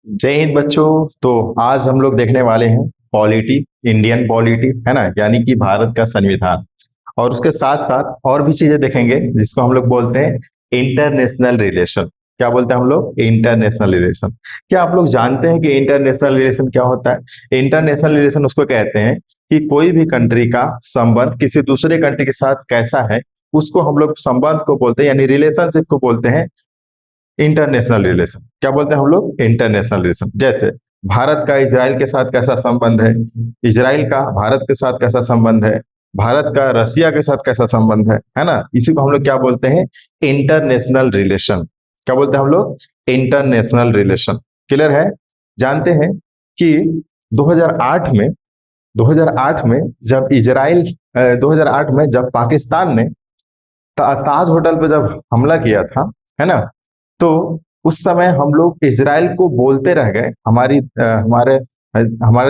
जय हिंद बच्चों। तो आज हम लोग देखने वाले हैं पॉलिटी, इंडियन पॉलिटी, है ना, यानी कि भारत का संविधान। और उसके साथ साथ और भी चीजें देखेंगे जिसको हम लोग बोलते हैं इंटरनेशनल रिलेशन। क्या बोलते हैं हम लोग? International relation. क्या आप लोग जानते हैं कि इंटरनेशनल रिलेशन क्या होता है? इंटरनेशनल रिलेशन उसको कहते हैं कि कोई भी कंट्री का संबंध किसी दूसरे कंट्री के साथ कैसा है, उसको हम लोग संबंध को बोलते हैं, यानी रिलेशनशिप को बोलते हैं इंटरनेशनल रिलेशन। क्या बोलते हैं हम लोग? International relation. जैसे भारत का इजराइल के साथ कैसा संबंध है, इजराइल का भारत के साथ कैसा संबंध है, भारत का रसिया के साथ कैसा संबंध है ना। इसी को हम लोग क्या बोलते हैं? International relation. क्या बोलते हैं हम लोग? International relation. क्लियर है? जानते हैं कि 2008 में 2008 में जब इजराइल 2008 में जब पाकिस्तान ने ताज होटल पे जब हमला किया था, है ना, तो उस समय हम लोग इजराइल को बोलते रह गए, हमारे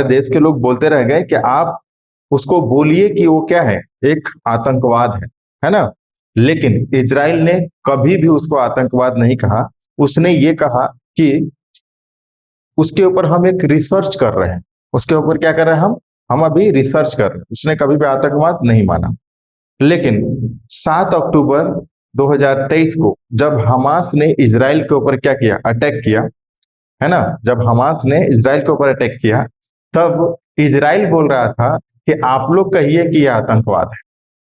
देश के लोग बोलते रह गए कि आप उसको बोलिए कि वो क्या है, एक आतंकवाद है ना। लेकिन इजराइल ने कभी भी उसको आतंकवाद नहीं कहा। उसने ये कहा कि उसके ऊपर हम एक रिसर्च कर रहे हैं। उसके ऊपर क्या कर रहे हैं हम अभी रिसर्च कर रहे हैं। उसने कभी भी आतंकवाद नहीं माना। लेकिन 7 अक्टूबर 2023 को जब हमास ने इजराइल के ऊपर क्या किया, अटैक किया, है ना, जब हमास ने इजराइल के ऊपर अटैक किया, तब इजराइल बोल रहा था कि आप लोग कहिए कि यह आतंकवाद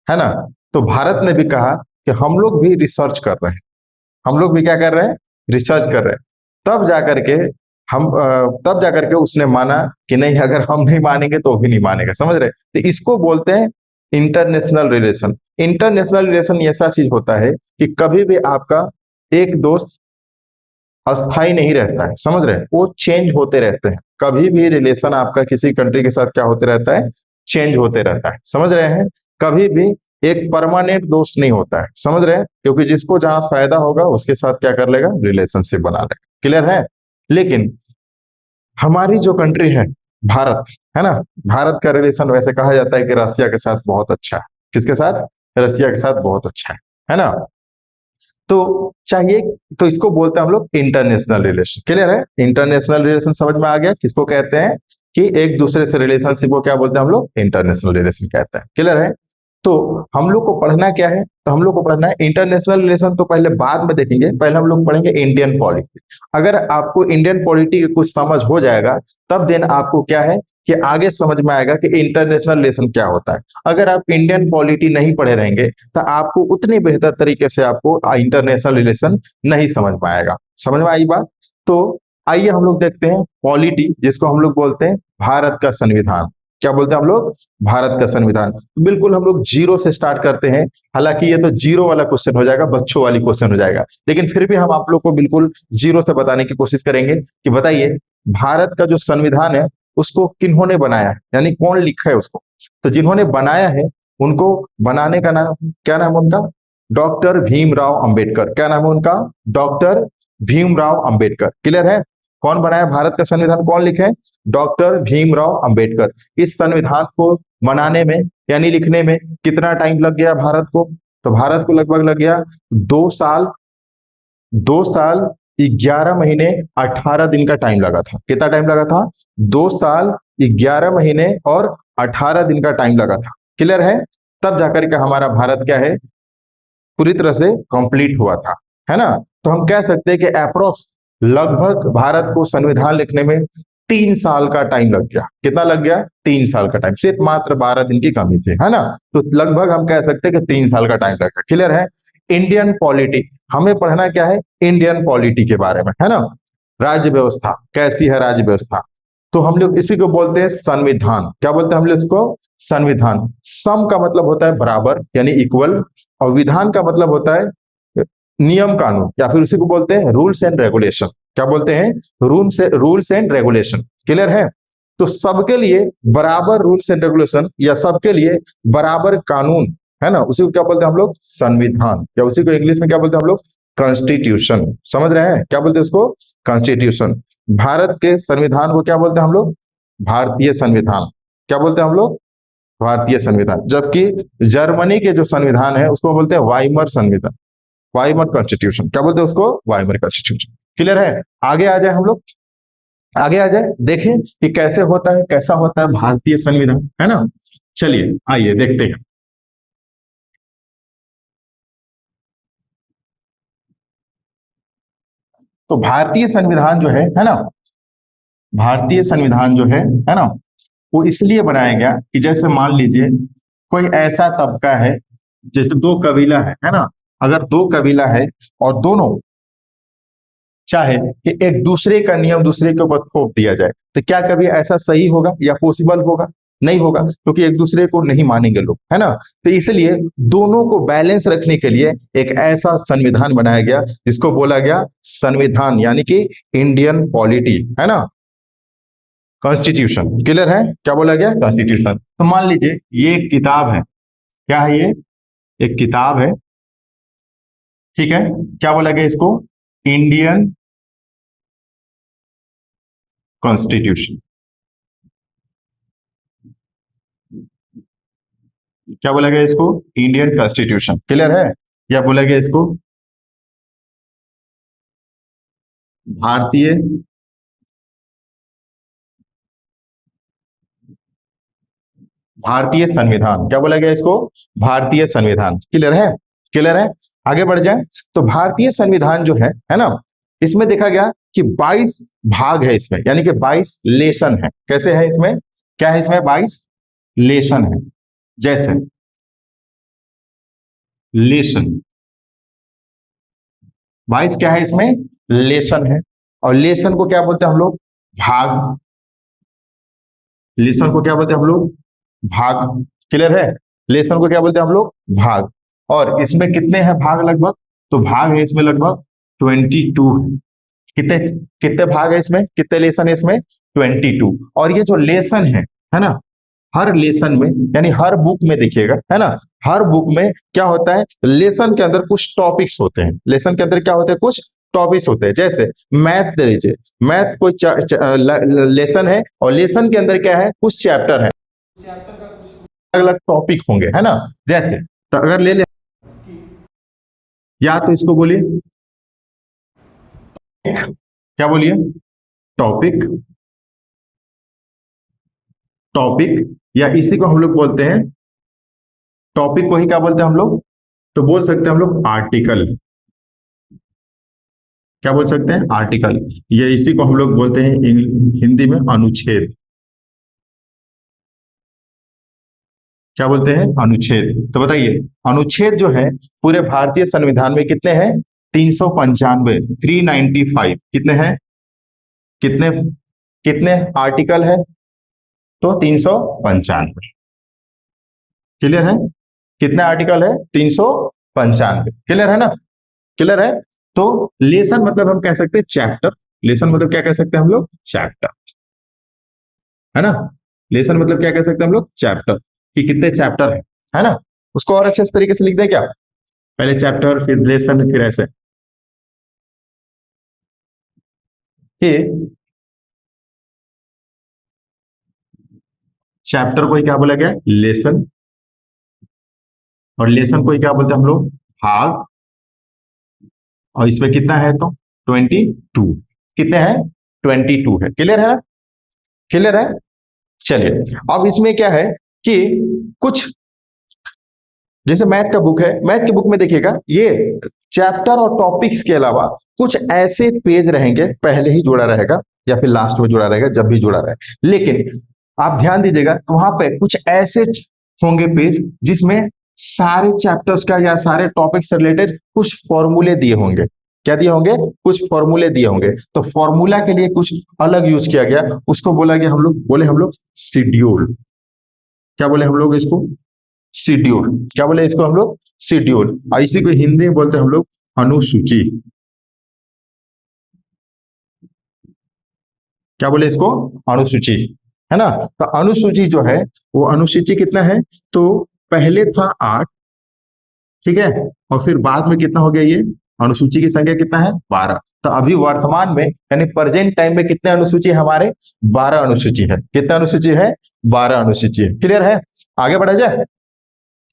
है ना। तो भारत ने भी कहा कि हम लोग भी रिसर्च कर रहे हैं। हम लोग भी क्या कर रहे हैं? रिसर्च कर रहे हैं। तब जाकर के तब जाकर के उसने माना कि नहीं, अगर हम नहीं मानेंगे तो वो भी नहीं मानेगा। समझ रहे? तो इसको बोलते हैं इंटरनेशनल रिलेशन। इंटरनेशनल रिलेशन ऐसा चीज होता है कि कभी भी आपका एक दोस्त अस्थाई नहीं रहता है। समझ रहे हैं? वो चेंज होते रहते हैं। कभी भी रिलेशन आपका किसी कंट्री के साथ क्या होते रहता है? चेंज होते रहता है। समझ रहे हैं? कभी भी एक परमानेंट दोस्त नहीं होता है। समझ रहे हैं? क्योंकि जिसको जहां फायदा होगा उसके साथ क्या कर लेगा? रिलेशनशिप बना लेगा। क्लियर है? लेकिन हमारी जो कंट्री है, भारत, है ना, भारत का रिलेशन वैसे कहा जाता है कि रसिया के साथ बहुत अच्छा है। किसके साथ? रसिया के साथ बहुत अच्छा है ना। तो चाहिए, तो इसको बोलते हैं हम लोग इंटरनेशनल रिलेशन। क्लियर है? इंटरनेशनल रिलेशन समझ में आ गया किसको कहते हैं? कि एक दूसरे से रिलेशनशिप को क्या बोलते हैं हम लोग? इंटरनेशनल रिलेशन कहते हैं। क्लियर है? तो हम लोग को पढ़ना क्या है? तो हम लोग को पढ़ना है इंटरनेशनल रिलेशन। तो पहले बाद में देखेंगे, पहले हम लोग पढ़ेंगे इंडियन पॉलिटी। अगर आपको इंडियन पॉलिटी की कुछ समझ हो जाएगा, तब देन आपको क्या है कि आगे समझ में आएगा कि इंटरनेशनल रिलेशन क्या होता है। अगर आप इंडियन पॉलिटी नहीं पढ़े रहेंगे तो आपको उतनी बेहतर तरीके से आपको इंटरनेशनल रिलेशन नहीं समझ में आएगा। समझ में आई बात? तो आइए हम लोग देखते हैं पॉलिटी, जिसको हम लोग बोलते हैं भारत का संविधान। क्या बोलते हैं हम लोग? भारत का संविधान। तो बिल्कुल हम लोग जीरो से स्टार्ट करते हैं। हालांकि ये तो जीरो वाला क्वेश्चन हो जाएगा, बच्चों वाली क्वेश्चन हो जाएगा, लेकिन फिर भी हम आप लोग को बिल्कुल जीरो से बताने की कोशिश करेंगे कि बताइए भारत का जो संविधान है उसको किन्होंने बनाया है, यानी कौन लिखा है उसको। तो जिन्होंने बनाया है उनको बनाने का नाम क्या? नाम है उनका डॉक्टर भीमराव अंबेडकर। क्या नाम है उनका? डॉक्टर भीमराव अंबेडकर। क्लियर है? कौन बनाया भारत का संविधान, कौन लिखे हैं? डॉक्टर भीमराव अंबेडकर। इस संविधान को बनाने में यानी लिखने में कितना टाइम लग गया भारत को? तो भारत को लगभग लग गया 2 साल, 2 साल 11 महीने 18 दिन का टाइम लगा था। कितना टाइम लगा था? 2 साल 11 महीने और 18 दिन का टाइम लगा था। क्लियर है? तब जाकर के हमारा भारत क्या है, पूरी तरह से कंप्लीट हुआ था, है ना। तो हम कह सकते हैं कि अप्रोक्स लगभग भारत को संविधान लिखने में 3 साल का टाइम लग गया। कितना लग गया? 3 साल का टाइम, सिर्फ मात्र 12 दिन की कमी थी, है ना। तो लगभग हम कह सकते हैं कि 3 साल का टाइम लग गया। क्लियर है? इंडियन पॉलिटी, हमें पढ़ना क्या है? इंडियन पॉलिटी के बारे में, है ना। राज्य व्यवस्था कैसी है, राज्य व्यवस्था। तो हम लोग इसी को बोलते हैं संविधान। क्या बोलते हैं हम लोग इसको? संविधान। सम का मतलब होता है बराबर, यानी इक्वल। और विधान का मतलब होता है नियम कानून, या फिर उसी को बोलते हैं रूल्स एंड रेगुलेशन। क्या बोलते हैं? Rules and regulation. क्लियर है? तो सबके लिए बराबर रूल्स एंड रेगुलेशन, या सबके लिए बराबर कानून, है ना, उसी को क्या बोलते हैं हम लोग? संविधान। या उसी को इंग्लिश में क्या बोलते हैं हम लोग? कॉन्स्टिट्यूशन। समझ रहे हैं? क्या बोलते हैं उसको? कॉन्स्टिट्यूशन। भारत के संविधान को क्या बोलते हैं हम लोग? भारतीय संविधान। क्या बोलते हैं हम लोग? भारतीय संविधान। जबकि जर्मनी के जो संविधान है उसको बोलते हैं वाइमर संविधान, वाइमर कॉन्स्टिट्यूशन। क्या बोलते हैं उसको? Weimar constitution. क्लियर है? आगे आ जाए हम लोग। आगे आ जाए, देखें कि कैसे होता है, कैसा होता है भारतीय संविधान, है ना। चलिए आइए देखते हैं। तो भारतीय संविधान जो है ना, भारतीय संविधान जो है ना, वो इसलिए बनाया गया कि जैसे मान लीजिए कोई ऐसा तबका है, जैसे दो कबीला है ना। अगर दो कबीला है और दोनों चाहे कि एक दूसरे का नियम दूसरे के ऊपर थोप दिया जाए, तो क्या कभी ऐसा सही होगा या पॉसिबल होगा? नहीं होगा, क्योंकि एक दूसरे को नहीं मानेंगे लोग, है ना। तो इसलिए दोनों को बैलेंस रखने के लिए एक ऐसा संविधान बनाया गया जिसको बोला गया संविधान, यानी कि इंडियन पॉलिटी, है ना, कॉन्स्टिट्यूशन। क्लियर है? क्या बोला गया? कॉन्स्टिट्यूशन। तो मान लीजिए ये एक किताब है, क्या है ये? एक किताब है, ठीक है। क्या बोला गया इसको? Indian constitution. क्या बोला गया इसको? Indian constitution. क्लियर है? या बोला गया इसको भारतीय भारतीय संविधान। क्या बोला गया इसको? भारतीय संविधान। क्लियर है? क्लियर है? आगे बढ़ जाए। तो भारतीय संविधान जो है ना, इसमें देखा गया कि 22 भाग है इसमें, यानी कि 22 लेसन है। कैसे है इसमें? क्या है इसमें? 22 लेसन है। जैसे लेसन 22 क्या है इसमें? लेसन है। और लेसन को क्या बोलते हैं हम लोग? भाग। लेसन को क्या बोलते हैं हम लोग? भाग। क्लियर है? लेसन को क्या बोलते हैं हम लोग? भाग। और इसमें कितने हैं भाग लगभग? तो भाग है इसमें लगभग 22 है। कितने कितने भाग है इसमें? कितने लेसन है इसमें? 22। और ये जो लेसन है ना, हर लेसन में, यानी हर बुक में देखिएगा, है ना, हर बुक में क्या होता है, लेसन के अंदर कुछ टॉपिक्स होते हैं। लेसन के अंदर क्या होते हैं? कुछ टॉपिक्स होते हैं। जैसे मैथ्स दे लीजिए, मैथ्स कोई लेसन है, और लेसन के अंदर क्या है? कुछ चैप्टर है, अलग अलग टॉपिक होंगे, है ना। जैसे तो अगर ले ले, या तो इसको बोलिए क्या बोलिए? टॉपिक। टॉपिक, या इसी को हम लोग बोलते हैं, टॉपिक को ही क्या बोलते हैं हम लोग? तो बोल सकते हैं हम लोग आर्टिकल। क्या बोल सकते हैं? आर्टिकल। ये इसी को हम लोग बोलते हैं हिंदी में अनुच्छेद। क्या बोलते हैं? अनुच्छेद। तो बताइए, अनुच्छेद जो है पूरे भारतीय संविधान में कितने हैं? 395, 395। कितने हैं? कितने कितने आर्टिकल है? तो 395। क्लियर है? कितने आर्टिकल है? 395। क्लियर है ना? क्लियर है? तो लेसन मतलब हम कह सकते हैं चैप्टर। लेसन मतलब क्या कह सकते हैं हम लोग? चैप्टर, है ना। लेसन मतलब क्या कह सकते हैं हम लोग? चैप्टर, कि कितने चैप्टर है ना। उसको और अच्छे तरीके से लिख दें क्या? पहले चैप्टर, फिर लेसन, फिर ऐसे कि चैप्टर को ही क्या बोला गया? लेसन। और लेसन को ही क्या बोलते हैं हम लोग? भाग। और इसमें कितना है तो 22। कितने हैं? 22 है। क्लियर है ना? क्लियर है? चलिए, अब इसमें क्या है कि कुछ, जैसे मैथ का बुक है, मैथ की बुक में देखिएगा, ये चैप्टर और टॉपिक्स के अलावा कुछ ऐसे पेज रहेंगे, पहले ही जुड़ा रहेगा या फिर लास्ट में जुड़ा रहेगा, जब भी जुड़ा रहे। लेकिन आप ध्यान दीजिएगा तो वहां पे कुछ ऐसे होंगे पेज जिसमें सारे चैप्टर्स का या सारे टॉपिक से रिलेटेड कुछ फॉर्मूले दिए होंगे। क्या दिए होंगे? कुछ फॉर्मूले दिए होंगे। तो फॉर्मूला के लिए कुछ अलग यूज किया गया, उसको बोला गया हम लोग, बोले हम लोग शेड्यूल। क्या बोले हम लोग इसको? शेड्यूल। क्या बोले इसको हम लोग? शेड्यूल। और इसी को हिंदी में बोलते हैं हम लोग अनुसूची। क्या बोले इसको? अनुसूची, है ना। तो अनुसूची जो है, वो अनुसूची कितना है? तो पहले था 8, ठीक है, और फिर बाद में कितना हो गया ये? अनुसूची की संख्या कितना है? 12। तो अभी वर्तमान में, यानी प्रेजेंट टाइम में कितने अनुसूची है हमारे? 12 अनुसूची है। कितने अनुसूची है? 12 अनुसूची है। क्लियर है? आगे बढ़ा जाए,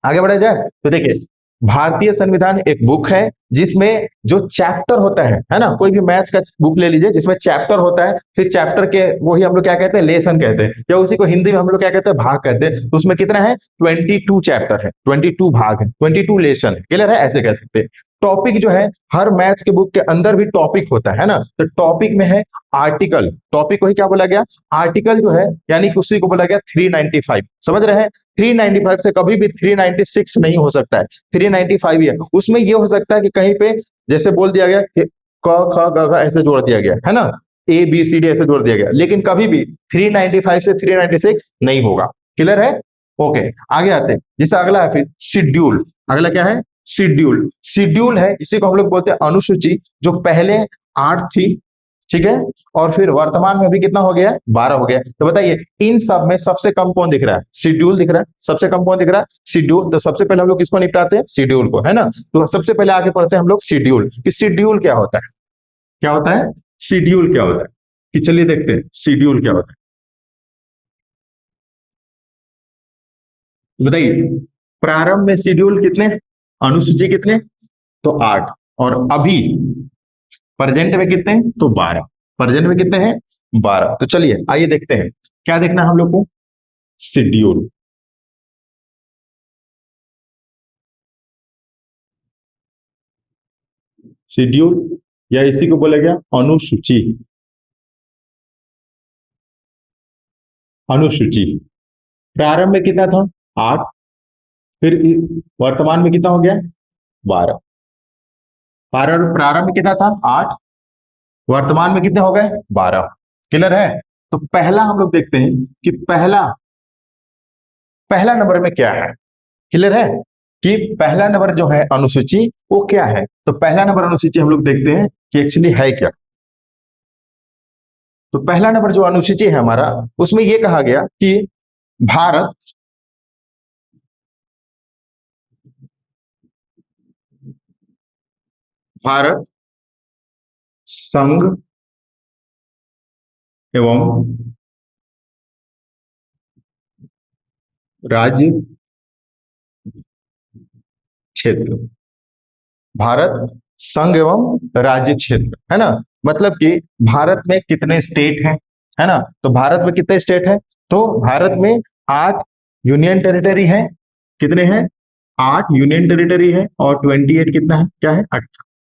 आगे बढ़ा जाए। तो देखिए, भारतीय संविधान एक बुक है जिसमें जो चैप्टर होता है ना, कोई भी मैथ्स का बुक ले लीजिए जिसमें चैप्टर होता है, फिर चैप्टर के वही हम लोग क्या कहते हैं, लेसन कहते हैं, या उसी को हिंदी में हम लोग क्या कहते हैं, भाग कहते हैं। तो उसमें कितना है, 22 चैप्टर है, 22 भाग है, 22 लेसन है, क्लियर है, ऐसे कह सकते हैं। टॉपिक जो है, हर मैथ्स के बुक के अंदर भी टॉपिक होता है ना, तो टॉपिक में है आर्टिकल, टॉपिक को ही क्या बोला गया, आर्टिकल जो है, यानी कि उसी को बोला गया 395, समझ रहे हैं। 395 से कभी भी 396 नहीं हो सकता है, 395 ही है। उसमें ये हो सकता है कि कहीं पे जैसे बोल दिया गया कि क ख ग घ ऐसे जोड़ दिया गया है ना, ए बी सी डी ऐसे जोड़ दिया गया, लेकिन कभी भी 395 से 396 नहीं होगा, क्लियर है। ओके, आगे आते हैं। जैसे अगला है फिर शेड्यूल, अगला क्या है, शेड्यूल। शेड्यूल है, इसी को हम लोग बोलते हैं अनुसूची, जो पहले 8 थी, ठीक है, और फिर वर्तमान में भी कितना हो गया, 12 हो गया। तो बताइए इन सब में सबसे कम कौन दिख रहा है, शेड्यूल दिख रहा है, सबसे कम कौन दिख रहा है, शेड्यूल। तो सबसे पहले हम लोग किसको निपटाते हैं, शेड्यूल को, है ना। तो सबसे पहले आगे पढ़ते हैं हम लोग शेड्यूल, कि शेड्यूल क्या होता है, क्या होता है, शेड्यूल क्या होता है, कि चलिए देखते हैं शेड्यूल क्या होता है। तो बताइए, प्रारंभ में शेड्यूल कितने, अनुसूची कितने, तो 8, और अभी प्रेजेंट में कितने हैं, तो 12, प्रेजेंट में कितने हैं, 12। तो चलिए आइए देखते हैं क्या देखना है हम लोग को, शेड्यूल। शेड्यूल या इसी को बोला गया अनुसूची, अनुसूची। प्रारंभ में कितना था, 8, फिर वर्तमान में कितना हो गया, 12। प्रारंभ में कितना था, 8, वर्तमान में कितने हो गए, 12, क्लियर है। तो पहला हम लोग देखते हैं कि पहला पहला नंबर में क्या है, क्लियर है, कि पहला नंबर जो है अनुसूची वो क्या है। तो पहला नंबर अनुसूची हम लोग देखते हैं कि एक्चुअली है क्या। तो पहला नंबर जो अनुसूची है हमारा, उसमें यह कहा गया कि भारत भारत संघ एवं राज्य क्षेत्र, भारत संघ एवं राज्य क्षेत्र, है ना। मतलब कि भारत में कितने स्टेट हैं, है ना। तो भारत में कितने स्टेट हैं, तो भारत में 8 यूनियन टेरिटरी है, कितने हैं, 8 यूनियन टेरिटरी है, और 28 कितना है, क्या है,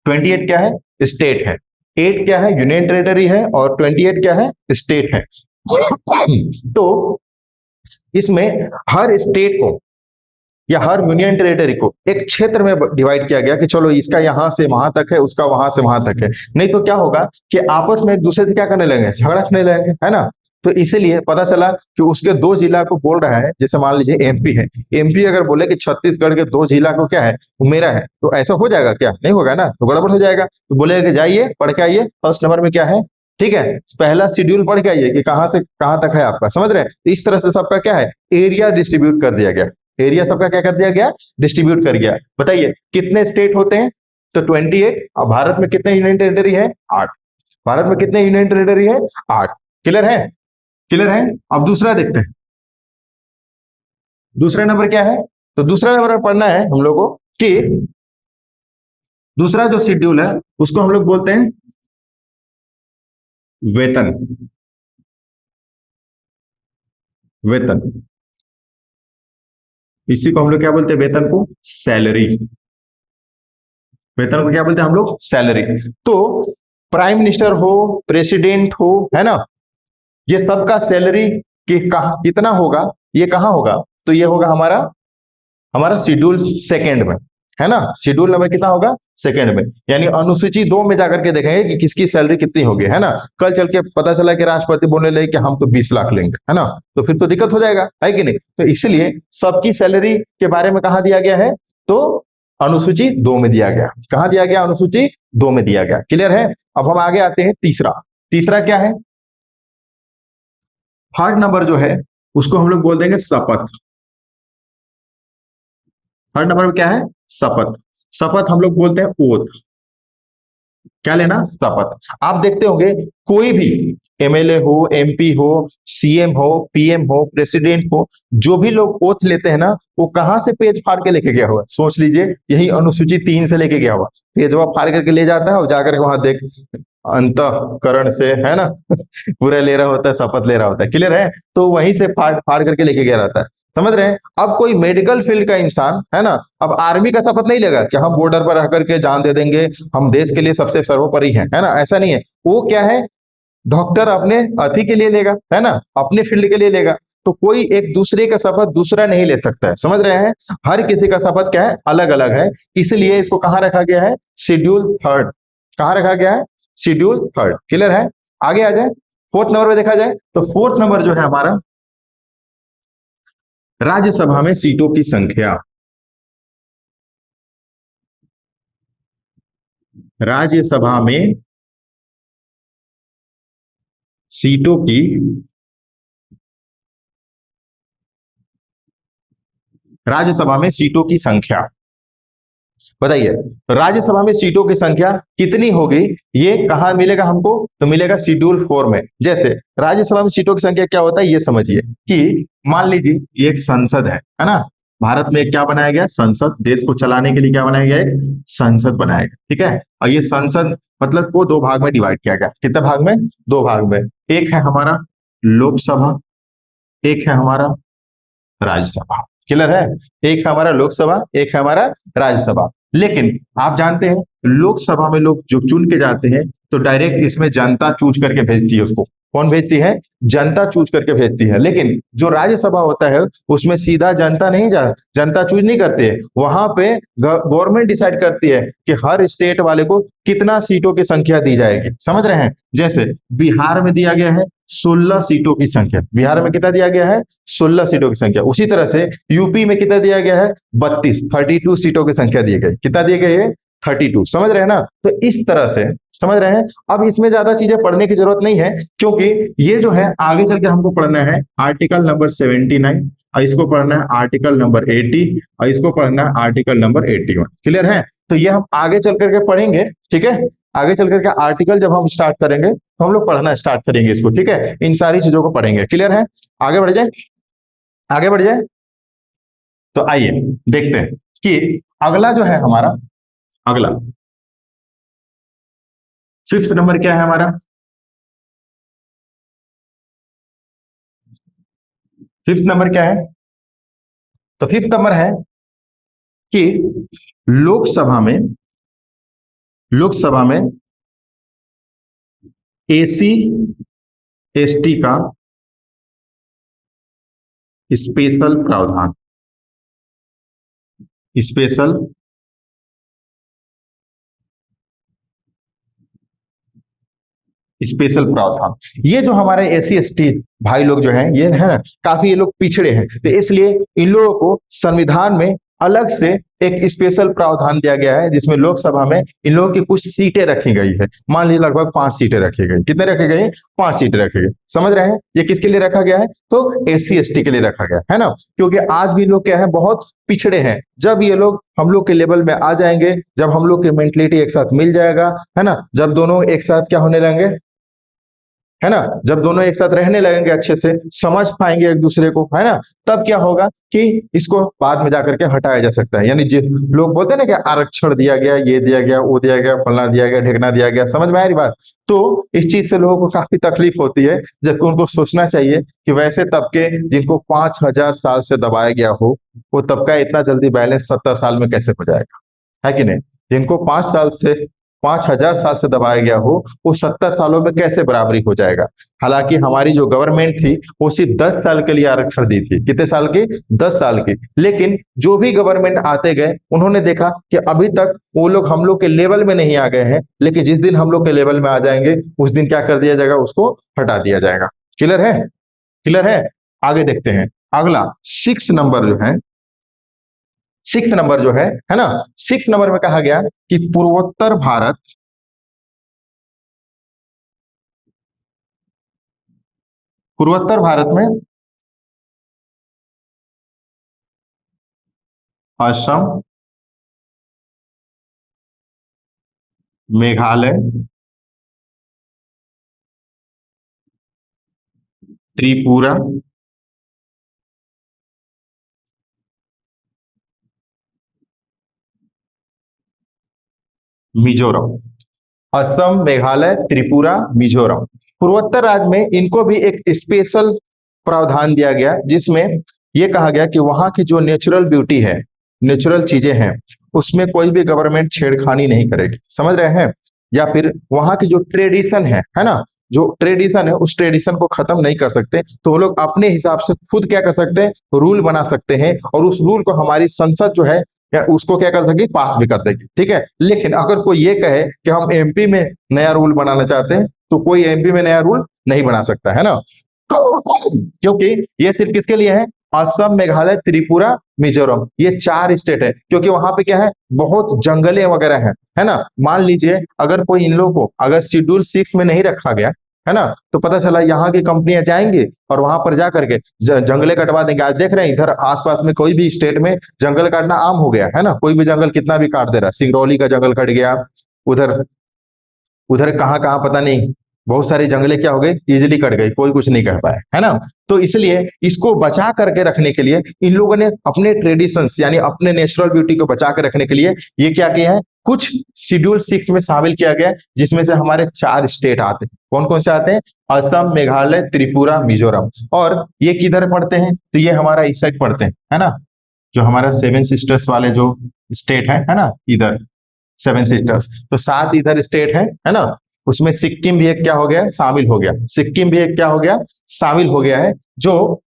28 क्या है, स्टेट है। 8 क्या है, यूनियन टेरिटरी है, और 28 क्या है, स्टेट है। तो इसमें हर स्टेट को या हर यूनियन टेरिटरी को एक क्षेत्र में डिवाइड किया गया कि चलो इसका यहां से वहां तक है, उसका वहां से वहां तक है। नहीं तो क्या होगा कि आपस में एक दूसरे से क्या करने लगेंगे, झगड़ा करने लगेंगे, है ना। तो इसीलिए पता चला कि उसके 2 जिला को बोल रहा है, जैसे मान लीजिए एमपी है, एमपी अगर बोले कि छत्तीसगढ़ के 2 जिला को क्या है, वो मेरा है, तो ऐसा हो जाएगा क्या, नहीं होगा ना, तो गड़बड़ हो जाएगा। तो बोलेगा कि जाइए पढ़ के आइए फर्स्ट नंबर में क्या है, ठीक है, पहला शेड्यूल पढ़ के आइए कि कहां से कहां तक है आपका, समझ रहे हैं। तो इस तरह से सबका क्या है, एरिया डिस्ट्रीब्यूट कर दिया गया, एरिया सबका क्या कर दिया गया, डिस्ट्रीब्यूट कर गया। बताइए कितने स्टेट होते हैं, तो 28। और भारत में कितने यूनियन टेरिटरी है, 8। भारत में कितने यूनियन टेरिटरी है, 8, क्लियर है, क्लियर है। अब दूसरा देखते हैं, दूसरा नंबर क्या है। तो दूसरा नंबर में पढ़ना है हम लोगों को कि दूसरा जो शेड्यूल है उसको हम लोग बोलते हैं वेतन, वेतन। इसी को हम लोग क्या बोलते हैं, वेतन को सैलरी, वेतन को क्या बोलते हैं हम लोग, सैलरी। तो प्राइम मिनिस्टर हो, प्रेसिडेंट हो, है ना, ये सबका सैलरी कि कहा कितना होगा, ये कहाँ होगा, तो ये होगा हमारा हमारा शेड्यूल सेकंड में, है ना। शेड्यूल नंबर कितना होगा, सेकंड में, यानी अनुसूची 2 में जाकर के देखेंगे कि किसकी सैलरी कितनी होगी, है ना। कल चल के पता चला कि राष्ट्रपति बोलने लगे कि हम तो 20 लाख लेंगे, है ना, तो फिर तो दिक्कत हो जाएगा, है कि नहीं। तो इसलिए सबकी सैलरी के बारे में कहा दिया गया है, तो अनुसूची 2 में दिया गया, कहा दिया गया, अनुसूची 2 में दिया गया, क्लियर है। अब हम आगे आते हैं तीसरा, तीसरा क्या है, थर्ड नंबर जो है उसको हम लोग बोल देंगे शपथ। थर्ड नंबर में क्या है, शपथ, शपथ हम लोग बोलते हैं ओथ, क्या लेना? शपथ। आप देखते होंगे कोई भी एमएलए हो, एमपी हो, सीएम हो, पीएम हो, प्रेसिडेंट हो, जो भी लोग ओथ लेते हैं ना, वो कहां से पेज फाड़ के लेके गया हुआ? सोच लीजिए, यही अनुसूची 3 से लेके गया हुआ, पेजवा फाड़ करके ले जाता है और जाकर के वहां देख, अंतःकरण से, है ना, पूरा ले रहा होता है, शपथ ले रहा होता है। क्लियर है? तो वहीं से फाड़ फाड़ करके लेके गया रहता है। समझ रहे हैं? अब कोई मेडिकल फील्ड का इंसान है ना, अब आर्मी का शपथ नहीं लेगा कि हम बॉर्डर पर रह करके जान दे देंगे, हम देश के लिए सबसे सर्वोपरि हैं, है ना, ऐसा नहीं है। वो क्या है, डॉक्टर अपने अति के लिए लेगा, है ना, अपने फील्ड के लिए लेगा। तो कोई एक दूसरे का शपथ दूसरा नहीं ले सकता है। समझ रहे हैं? हर किसी का शपथ क्या है, अलग अलग है। इसलिए इसको कहां रखा गया है? Schedule third. कहां रखा गया है? Schedule third. क्लियर है? आगे आ जाए, फोर्थ नंबर पे देखा जाए तो फोर्थ नंबर जो है हमारा, राज्यसभा में सीटों की संख्या। राज्यसभा में सीटों की, राज्यसभा में सीटों की संख्या बताइए। राज्यसभा में सीटों की संख्या कितनी होगी? ये कहां मिलेगा हमको? तो मिलेगा शेड्यूल 4 में। जैसे राज्यसभा में सीटों की संख्या क्या होता है, ये समझिए कि मान लीजिए ये एक संसद है ना, भारत में एक क्या बनाया गया? संसद। देश को चलाने के लिए क्या बनाया गया? एक संसद बनाया गया। ठीक है? और ये संसद मतलब को दो भाग में डिवाइड किया गया। कितने भाग में? दो भाग में। एक है हमारा लोकसभा, एक है हमारा राज्यसभा। क्लियर है? एक है हमारा लोकसभा, एक है हमारा राज्यसभा। लेकिन आप जानते हैं, लोकसभा में लोग जो चुन के जाते हैं, तो डायरेक्ट इसमें जनता चूज करके भेजती है उसको। कौन भेजती है? जनता चूज करके भेजती है। लेकिन जो राज्यसभा होता है, उसमें सीधा जनता नहीं जा, जनता चूज नहीं करती है। वहां पे गवर्नमेंट डिसाइड करती है कि हर स्टेट वाले को कितना सीटों की संख्या दी जाएगी। समझ रहे हैं? जैसे बिहार में दिया गया है 16 सीटों की संख्या। बिहार में कितना दिया गया है? 16 सीटों की संख्या। उसी तरह से यूपी में कितना दिया गया है? 32 सीटों की संख्या दी गई। कितना दिए गए? 32। समझ रहे हैं ना? तो इस तरह से समझ रहे हैं। अब इसमें ज्यादा चीजें पढ़ने की जरूरत नहीं है, क्योंकि ये जो है आगे चल के हमको पढ़ना है आर्टिकल नंबर 79, और इसको पढ़ना है आर्टिकल नंबर 80, और इसको पढ़ना है आर्टिकल नंबर 81। क्लियर है? तो ये हम आगे चल करके पढ़ेंगे। ठीक है? आगे चल करके आर्टिकल जब हम स्टार्ट करेंगे, तो हम लोग पढ़ना स्टार्ट करेंगे इसको। ठीक है? इन सारी चीजों को पढ़ेंगे। क्लियर है? आगे बढ़ जाए, आगे बढ़ जाए। तो आइए देखते हैं कि अगला जो है हमारा, अगला फिफ्थ नंबर क्या है हमारा? फिफ्थ नंबर क्या है? तो फिफ्थ नंबर है कि लोकसभा में, लोकसभा में एसी एसटी का स्पेशल प्रावधान। स्पेशल, स्पेशल प्रावधान। ये जो हमारे एसी एसटी भाई लोग जो हैं, ये है ना, काफी ये लोग पिछड़े हैं, तो इसलिए इन लोगों को संविधान में अलग से एक स्पेशल प्रावधान दिया गया है, जिसमें लोकसभा में इन लोगों की कुछ सीटें रखी गई है। मान लीजिए लगभग 5 सीटें रखी गई। कितने रखे गए? 5 सीटें रखे गए। समझ रहे हैं? ये किसके लिए रखा गया है? तो एससी एसटी के लिए रखा गया है ना, क्योंकि आज भी लोग क्या है, बहुत पिछड़े हैं। जब ये लोग हम लोग के लेवल में आ जाएंगे, जब हम लोग की मेंटलिटी एक साथ मिल जाएगा, है ना, जब दोनों एक साथ क्या होने लगेंगे, है ना, जब दोनों एक साथ रहने लगेंगे, अच्छे से समझ पाएंगे एक दूसरे को, है ना, तब क्या होगा कि इसको बाद में जाकर के हटाया जा सकता है। यानी जो लोग बोलते हैं ना कि आरक्षण दिया गया, ये दिया गया, वो दिया गया, फलना दिया गया, ढेकना दिया गया, समझ में आ रही बात? तो इस चीज से लोगों को काफी तकलीफ होती है, जबकि उनको सोचना चाहिए कि वैसे तबके जिनको 5,000 साल से दबाया गया हो, वो तबका इतना जल्दी बैलेंस 70 साल में कैसे हो जाएगा? है कि नहीं? जिनको 5 साल से, 5,000 साल से दबाया गया हो, वो 70 सालों में कैसे बराबरी हो जाएगा? हालांकि हमारी जो गवर्नमेंट थी, वो सिर्फ 10 साल के लिए आरक्षण दी थी। कितने साल की? 10 साल की। लेकिन जो भी गवर्नमेंट आते गए, उन्होंने देखा कि अभी तक वो लोग हम लोग के लेवल में नहीं आ गए हैं, लेकिन जिस दिन हम लोग के लेवल में आ जाएंगे, उस दिन क्या कर दिया जाएगा? उसको हटा दिया जाएगा। क्लियर है? क्लियर है? आगे देखते हैं। अगला 6 नंबर जो है, 6 नंबर जो है ना, 6 नंबर में कहा गया कि पूर्वोत्तर भारत, पूर्वोत्तर भारत में असम, मेघालय, त्रिपुरा, मिजोरम। असम, मेघालय, त्रिपुरा, मिजोरम, पूर्वोत्तर राज्य में इनको भी एक स्पेशल प्रावधान दिया गया, जिसमें यह कहा गया कि वहां की जो नेचुरल ब्यूटी है, नेचुरल चीजें हैं, उसमें कोई भी गवर्नमेंट छेड़खानी नहीं करेगी, समझ रहे हैं। या फिर वहां की जो ट्रेडिशन है ना, जो ट्रेडिशन है उस ट्रेडिशन को खत्म नहीं कर सकते, तो वो लोग अपने हिसाब से खुद क्या कर सकते हैं, रूल बना सकते हैं, और उस रूल को हमारी संसद जो है या उसको क्या कर सकेगी, पास भी कर देगी, ठीक है। लेकिन अगर कोई ये कहे कि हम एमपी में नया रूल बनाना चाहते हैं, तो कोई एमपी में नया रूल नहीं बना सकता, है ना। क्योंकि ये सिर्फ किसके लिए है, असम, मेघालय, त्रिपुरा, मिजोरम, ये चार स्टेट है, क्योंकि वहां पे क्या है, बहुत जंगलें वगैरह है ना। मान लीजिए अगर कोई इन लोगों को अगर शेड्यूल 6 में नहीं रखा गया, है ना, तो पता चला यहाँ की कंपनियां जाएंगी और वहां पर जा करके जंगले कटवा देंगे। आज देख रहे हैं इधर आसपास में कोई भी स्टेट में जंगल काटना आम हो गया है ना, कोई भी जंगल कितना भी काट दे रहा है, सिंगरौली का जंगल कट गया, उधर उधर कहाँ कहाँ पता नहीं, बहुत सारे जंगले क्या हो गए, इजिली कट गए, कोई कुछ नहीं कर पाया, है ना। तो इसलिए इसको बचा करके रखने के लिए इन लोगों ने अपने ट्रेडिशंस यानी अपने नेचुरल ब्यूटी को बचा कर रखने के लिए ये क्या किया है, कुछ शेड्यूल 6 में शामिल किया गया, जिसमें से हमारे चार स्टेट आते हैं। कौन कौन से आते हैं, असम, मेघालय, त्रिपुरा, मिजोरम। और ये किधर पढ़ते हैं, तो ये हमारा इस साइड पढ़ते हैं, है ना, जो हमारा सेवन सिस्टर्स वाले जो स्टेट है ना, इधर सेवन सिस्टर्स, तो सात इधर स्टेट है ना। उसमें सिक्किम भी एक क्या हो गया, शामिल हो गया, सिक्किम भी एक क्या हो गया, शामिल हो गया है, जो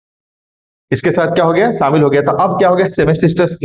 इसके साथ क्या हो गया, शामिल हो गया। तो अब क्या हो गया, सेवन सिस्टर्स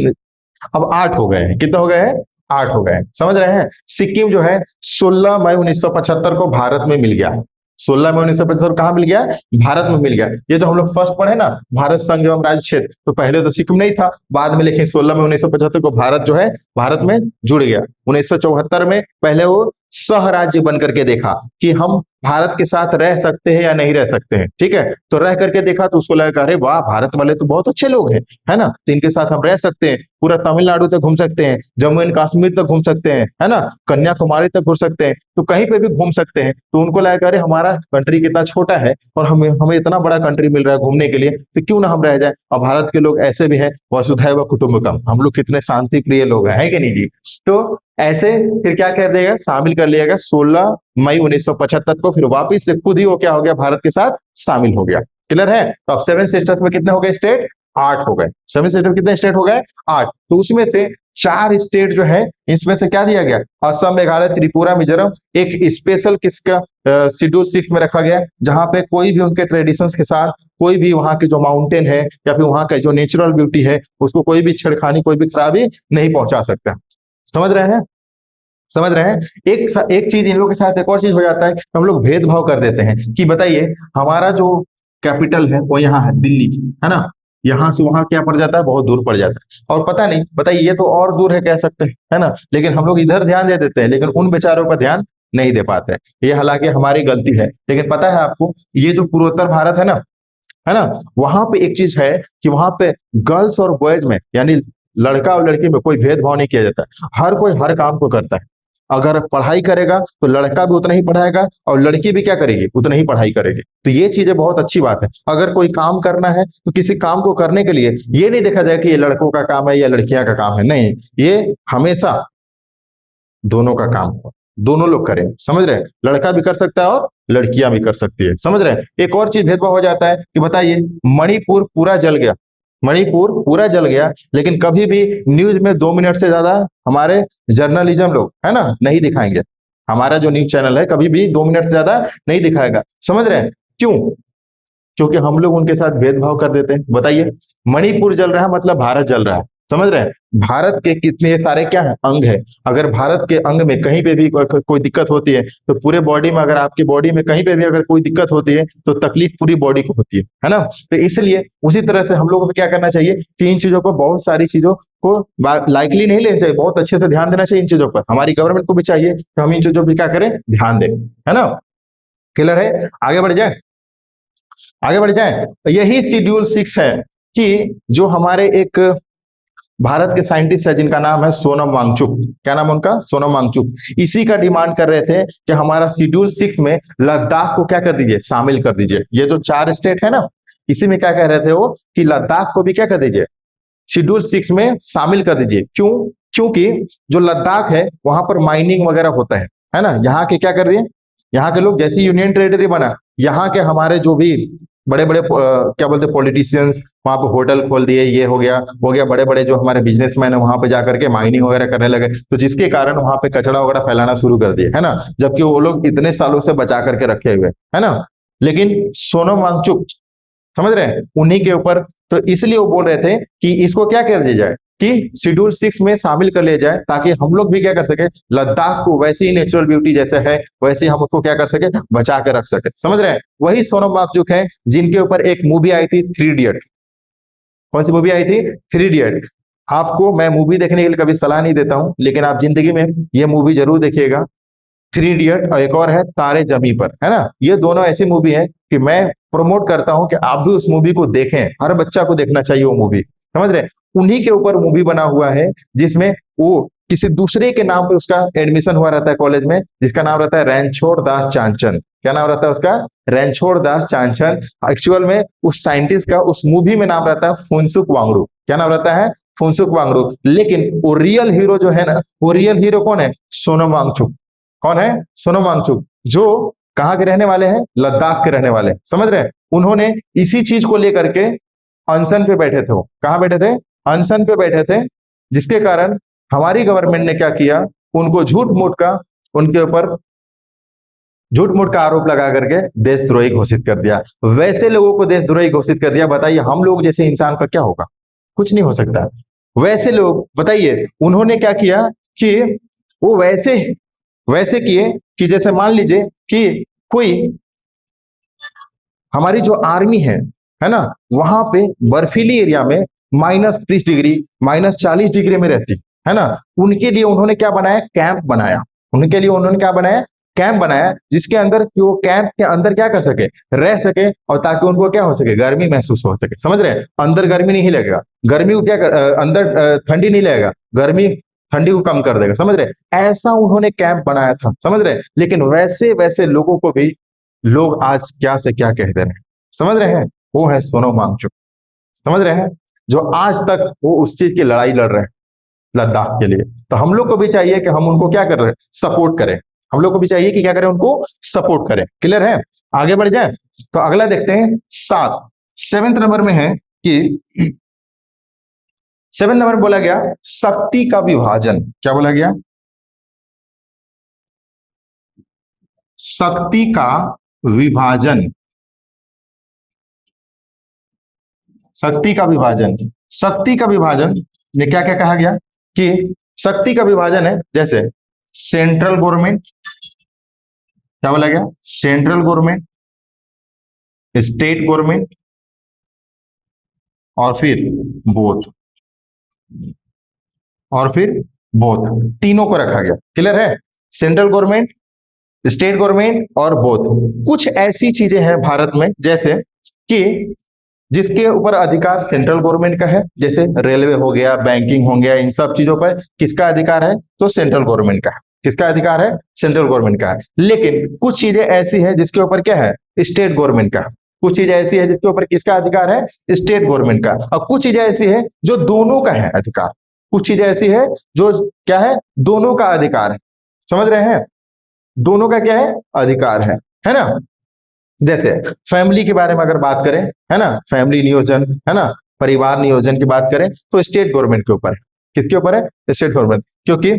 अब 8 हो गए हैं, कितने हो गए हैं, 8 हो गए हैं, समझ रहे हैं। सिक्किम जो है 16 मई 1975 को भारत में मिल गया, 16 मई 1975 कहाँ मिल गया, भारत में मिल गया। ये जो हम लोग फर्स्ट पढ़े ना, भारत संघ एवं राज्य क्षेत्र, तो पहले तो सिक्किम नहीं था, बाद में लेकिन 16 मई 1975 को भारत जो है भारत में जुड़ गया। 1974 में पहले वो सह राज्य बन करके देखा कि हम भारत के साथ रह सकते हैं या नहीं रह सकते हैं, ठीक है। तो रह करके देखा तो उसको लगा अरे वाह, भारत वाले तो बहुत अच्छे लोग हैं, है ना, तो इनके साथ हम रह सकते हैं, पूरा तमिलनाडु तक घूम सकते हैं, जम्मू एंड कश्मीर तक घूम सकते हैं, है ना, कन्याकुमारी तक घूम सकते हैं, तो कहीं पे भी घूम सकते हैं। तो उनको लगा अरे हमारा कंट्री कितना छोटा है और हमें हमें इतना बड़ा कंट्री मिल रहा है घूमने के लिए, तो क्यों ना हम रह जाए। और भारत के लोग ऐसे भी है, वसुधैव कुटुंबकम, हम लोग कितने शांति प्रिय लोग हैं, है कि नहीं जी। तो ऐसे फिर क्या कर देगा, शामिल कर लिया गया 16 मई 1975 को, फिर वापिस से खुद ही वो क्या हो गया, भारत के साथ शामिल हो गया। क्लियर है। तो अब सेवन सिस्टर्स में कितने हो गए स्टेट, 8 हो गए। सेवन सिस्टर कितने स्टेट हो गए, 8। तो उसमें से चार स्टेट जो है, इसमें से क्या दिया गया, असम, मेघालय, त्रिपुरा, मिजोरम, एक स्पेशल किसका शेड्यूल 6 में रखा गया, जहां पे कोई भी उनके ट्रेडिशंस के साथ कोई भी वहां के जो माउंटेन है या फिर वहां का जो नेचुरल ब्यूटी है, उसको कोई भी छेड़खानी, कोई भी खराबी नहीं पहुंचा सकता। समझ रहे हैं, समझ रहे हैं। एक चीज इन लोगों के साथ एक और चीज हो जाता है, हम लोग भेदभाव कर देते हैं कि बताइए, हमारा जो कैपिटल है वो यहाँ है दिल्ली, है ना, यहाँ से वहां क्या पड़ जाता है, बहुत दूर पड़ जाता है, और पता नहीं, बताइए ये तो और दूर है कह सकते हैं, है ना, लेकिन हम लोग इधर ध्यान दे देते हैं, लेकिन उन बेचारों पर ध्यान नहीं दे पाते हैं। ये हालांकि हमारी गलती है, लेकिन पता है आपको, ये जो पूर्वोत्तर भारत है ना, वहां पे एक चीज है कि वहां पे गर्ल्स और बॉयज में यानी लड़का और लड़की में कोई भेदभाव नहीं किया जाता, हर कोई हर काम को करता है। अगर पढ़ाई करेगा तो लड़का भी उतना ही पढ़ाएगा और लड़की भी क्या करेगी, उतना ही पढ़ाई करेगी। तो ये चीजें बहुत अच्छी बात है। अगर कोई काम करना है तो किसी काम को करने के लिए ये नहीं देखा जाए कि ये लड़कों का काम है या लड़कियां का काम है, नहीं, ये हमेशा दोनों का काम हो, दोनों लोग करें, समझ रहे हैं। लड़का भी कर सकता है और लड़कियां भी कर सकती है, समझ रहे हैं। एक और चीज भेदभाव हो जाता है कि बताइए, मणिपुर पूरा जल गया, मणिपुर पूरा जल गया, लेकिन कभी भी न्यूज में 2 मिनट से ज्यादा हमारे जर्नलिज्म लोग है ना नहीं दिखाएंगे। हमारा जो न्यूज चैनल है कभी भी 2 मिनट से ज्यादा नहीं दिखाएगा, समझ रहे हैं क्यों, क्योंकि हम लोग उनके साथ भेदभाव कर देते हैं। बताइए, मणिपुर जल रहा है मतलब भारत जल रहा है, समझ रहे हैं। भारत के कितने सारे क्या है, अंग है। अगर भारत के अंग में कहीं पे भी कोई दिक्कत होती है, तो पूरे बॉडी में, अगर आपकी बॉडी में कहीं पे भी अगर कोई दिक्कत होती है, तो तकलीफ पूरी बॉडी को होती है ना। तो इसलिए उसी तरह से हम लोगों को क्या करना चाहिए कि इन चीजों को, बहुत सारी चीजों को लाइकली नहीं लेना चाहिए, बहुत अच्छे से ध्यान देना चाहिए इन चीजों पर। हमारी गवर्नमेंट को भी चाहिए कि हम इन चीजों पर क्या करें, ध्यान दें, है ना। क्लियर है, आगे बढ़ जाए, आगे बढ़ जाए। तो यही शेड्यूल 6 है कि जो हमारे एक भारत के साइंटिस्ट है जिनका नाम है सोनम वांगचुक। क्या नाम है उनका? सोनम वांगचुक। इसी का डिमांड कर रहे थे कि हमारा शेड्यूल 6 में लद्दाख को क्या कर दीजिए, शामिल कर दीजिए। ये जो 4 स्टेट है ना, इसी में क्या कह रहे थे वो कि लद्दाख को भी क्या कर दीजिए, शेड्यूल 6 में शामिल कर दीजिए। क्यों? क्योंकि जो लद्दाख है वहां पर माइनिंग वगैरह होता है ना। यहाँ के क्या कर दिए, यहाँ के लोग जैसे यूनियन टेरिटरी बना, यहाँ के हमारे जो भी बड़े बड़े क्या बोलते पॉलिटिशियंस वहां पे होटल खोल दिए, ये हो गया वो गया, बड़े बड़े जो हमारे बिजनेसमैन है वहां पे जाकर के माइनिंग वगैरह करने लगे, तो जिसके कारण वहां पे कचरा वगैरह फैलाना शुरू कर दिए, है ना। जबकि वो लोग इतने सालों से बचा करके रखे हुए है ना। लेकिन सोनम वांगचुक, समझ रहे हैं, उन्हीं के ऊपर, तो इसलिए वो बोल रहे थे कि इसको क्या कर दिया जाए कि शेड्यूल 6 में शामिल कर लिया जाए, ताकि हम लोग भी क्या कर सके, लद्दाख को वैसी ही नेचुरल ब्यूटी जैसे है वैसे ही हम उसको क्या कर सके, बचा के रख सके। समझ रहे हैं? वही सोनम वांगचुक है जिनके ऊपर एक मूवी आई थी 3 इडियट। कौन सी मूवी आई थी? 3 इडियट। आपको मैं मूवी देखने के लिए कभी सलाह नहीं देता हूं, लेकिन आप जिंदगी में ये मूवी जरूर देखिएगा। 3 इडियट और एक और है तारे जमी पर, है ना। ये दोनों ऐसी मूवी है कि मैं प्रमोट करता हूं कि आप भी उस मूवी को देखें। हर बच्चा को देखना चाहिए वो मूवी। समझ रहे हैं? उन्हीं के ऊपर मूवी बना हुआ है जिसमें वो किसी दूसरे के नाम पर उसका एडमिशन हुआ रहता है कॉलेज में, जिसका नाम रहता है रणछोड़ दास चांचन। क्या नाम रहता है उसका? रणछोड़ दास चांचन। एक्चुअल में उस साइंटिस्ट का उस मूवी में नाम रहता है फुनसुक वांगडू। क्या नाम रहता है? फुनसुक वांगडू। लेकिन वो रियल हीरो जो है ना, वो रियल हीरो कौन है? सोनम वांगचुक। कौन है? सोनम वांगचुक, जो कहाँ के रहने वाले हैं? लद्दाख के रहने वाले। समझ रहे हैं? उन्होंने इसी चीज को लेकर के अनशन पे बैठे थे। वो कहाँ बैठे थे? अनशन पे बैठे थे, जिसके कारण हमारी गवर्नमेंट ने क्या किया, उनको झूठ मूठ का, उनके ऊपर झूठ मूठ का आरोप लगा करके देशद्रोही घोषित कर दिया। वैसे लोगों को देशद्रोही घोषित कर दिया, बताइए हम लोग जैसे इंसान का क्या होगा? कुछ नहीं हो सकता। वैसे लोग, बताइए उन्होंने क्या किया कि वो वैसे वैसे किए कि जैसे मान लीजिए कि कोई हमारी जो आर्मी है ना, वहां पे बर्फीली एरिया में -30 डिग्री, -40 डिग्री में रहती है ना। उनके लिए उन्होंने क्या बनाया? कैंप बनाया। उनके लिए उन्होंने क्या बनाया? कैंप बनाया, जिसके अंदर कि वो कैंप के अंदर क्या कर सके, रह सके, और ताकि उनको क्या हो सके, गर्मी महसूस हो सके। समझ रहे हैं? अंदर गर्मी नहीं लगेगा, गर्मी को क्या अंदर ठंडी नहीं लगेगा, गर्मी ठंडी को कम कर देगा। समझ रहे हैं? ऐसा उन्होंने कैंप बनाया था। समझ रहे हैं? लेकिन वैसे वैसे लोगों को भी लोग आज क्या से क्या कह दे रहे हैं। समझ रहे हैं? वो है सोनम वांगचुक। समझ रहे हैं? जो आज तक वो उस चीज की लड़ाई लड़ रहे हैं लद्दाख के लिए। तो हम लोग को भी चाहिए कि हम उनको क्या कर रहे हैं, सपोर्ट करें। हम लोग को भी चाहिए कि क्या करें, उनको सपोर्ट करें। क्लियर है? आगे बढ़ जाए तो अगला देखते हैं। 7वें नंबर में है कि 7 नंबर बोला गया शक्ति का विभाजन। क्या बोला गया? शक्ति का विभाजन। शक्ति का विभाजन। शक्ति का विभाजन में क्या क्या कहा गया कि शक्ति का विभाजन है, जैसे सेंट्रल गवर्नमेंट, क्या बोला गया? सेंट्रल गवर्नमेंट, स्टेट गवर्नमेंट, और फिर बोथ, और फिर बोथ, तीनों को रखा गया। क्लियर है? सेंट्रल गवर्नमेंट, स्टेट गवर्नमेंट और बोथ। कुछ ऐसी चीजें हैं भारत में जैसे कि जिसके ऊपर अधिकार सेंट्रल गवर्नमेंट का है, जैसे रेलवे हो गया, बैंकिंग हो गया, इन सब चीजों पर किसका अधिकार है? तो सेंट्रल गवर्नमेंट का है। किसका अधिकार है? सेंट्रल गवर्नमेंट का है। लेकिन कुछ चीजें ऐसी है जिसके ऊपर क्या है? स्टेट गवर्नमेंट का। कुछ चीजें ऐसी है जिसके ऊपर किसका अधिकार है? स्टेट गवर्नमेंट का। और कुछ चीजें ऐसी है जो दोनों का है अधिकार। कुछ चीजें ऐसी है जो क्या है? दोनों का अधिकार है। समझ रहे हैं? दोनों का क्या है? अधिकार है ना। जैसे फैमिली के बारे में अगर बात करें, है ना, फैमिली नियोजन, है ना, परिवार नियोजन की बात करें तो स्टेट गवर्नमेंट के ऊपर है। किसके ऊपर है? State government. क्योंकि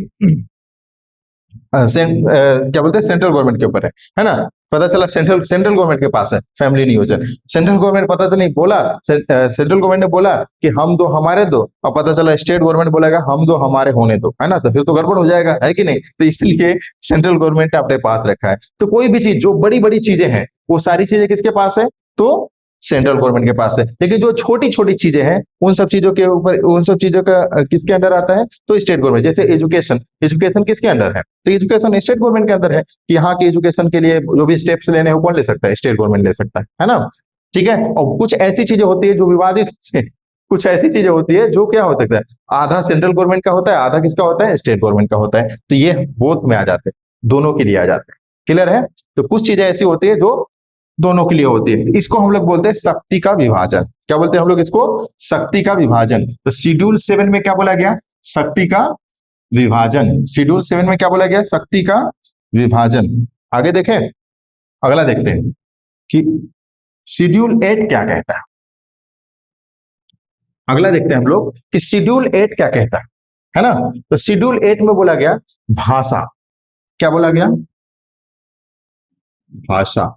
क्या बोलते हैं, सेंट्रल गवर्नमेंट के ऊपर है ना। पता चला सेंट्रल सेंट्रल गवर्नमेंट के पास है फैमिली नियोजन। सेंट्रल गवर्नमेंट पता चला नहीं बोला, सेंट्रल गवर्नमेंट ने बोला कि हम दो हमारे दो, और पता चला स्टेट गवर्नमेंट बोलेगा हम दो हमारे होने दो, है ना। तो फिर तो गड़बड़ हो जाएगा, है कि नहीं। तो इसलिए सेंट्रल गवर्नमेंट ने अपने पास रखा है। तो कोई भी चीज जो बड़ी बड़ी चीजें हैं वो सारी चीजें किसके पास है? तो सेंट्रल गवर्नमेंट के पास है। लेकिन जो छोटी छोटी चीजें हैं उन सब चीजों के ऊपर, उन सब चीजों का किसके अंडर आता है? तो स्टेट गवर्नमेंट। जैसे एजुकेशन, एजुकेशन किसके अंडर है? तो एजुकेशन स्टेट गवर्नमेंट के अंदर है कि यहाँ के एजुकेशन के लिए जो भी स्टेप्स लेने हैं वो कौन ले सकता है? स्टेट गवर्नमेंट ले सकता है ना। ठीक है। और कुछ ऐसी चीजें होती है जो विवादित कुछ ऐसी चीजें होती है जो क्या हो सकता है, आधा सेंट्रल गवर्नमेंट का होता है, आधा किसका होता है, स्टेट गवर्नमेंट का होता है। तो ये बोथ में आ जाते हैं, दोनों के लिए आ जाते हैं। क्लियर है? तो कुछ चीजें ऐसी होती है जो दोनों के लिए होती है। इसको हम लोग बोलते हैं शक्ति का विभाजन। क्या बोलते हैं हम लोग इसको? शक्ति का विभाजन। तो शेड्यूल 7 में क्या बोला गया? शक्ति का विभाजन। शेड्यूल 7 में क्या बोला गया? शक्ति का विभाजन। आगे देखें, अगला देखते हैं कि शेड्यूल 8 क्या कहता है। अगला देखते हैं हम लोग कि शेड्यूल 8 क्या कहता है ना? तो शेड्यूल 8 में बोला गया भाषा। क्या बोला गया? भाषा।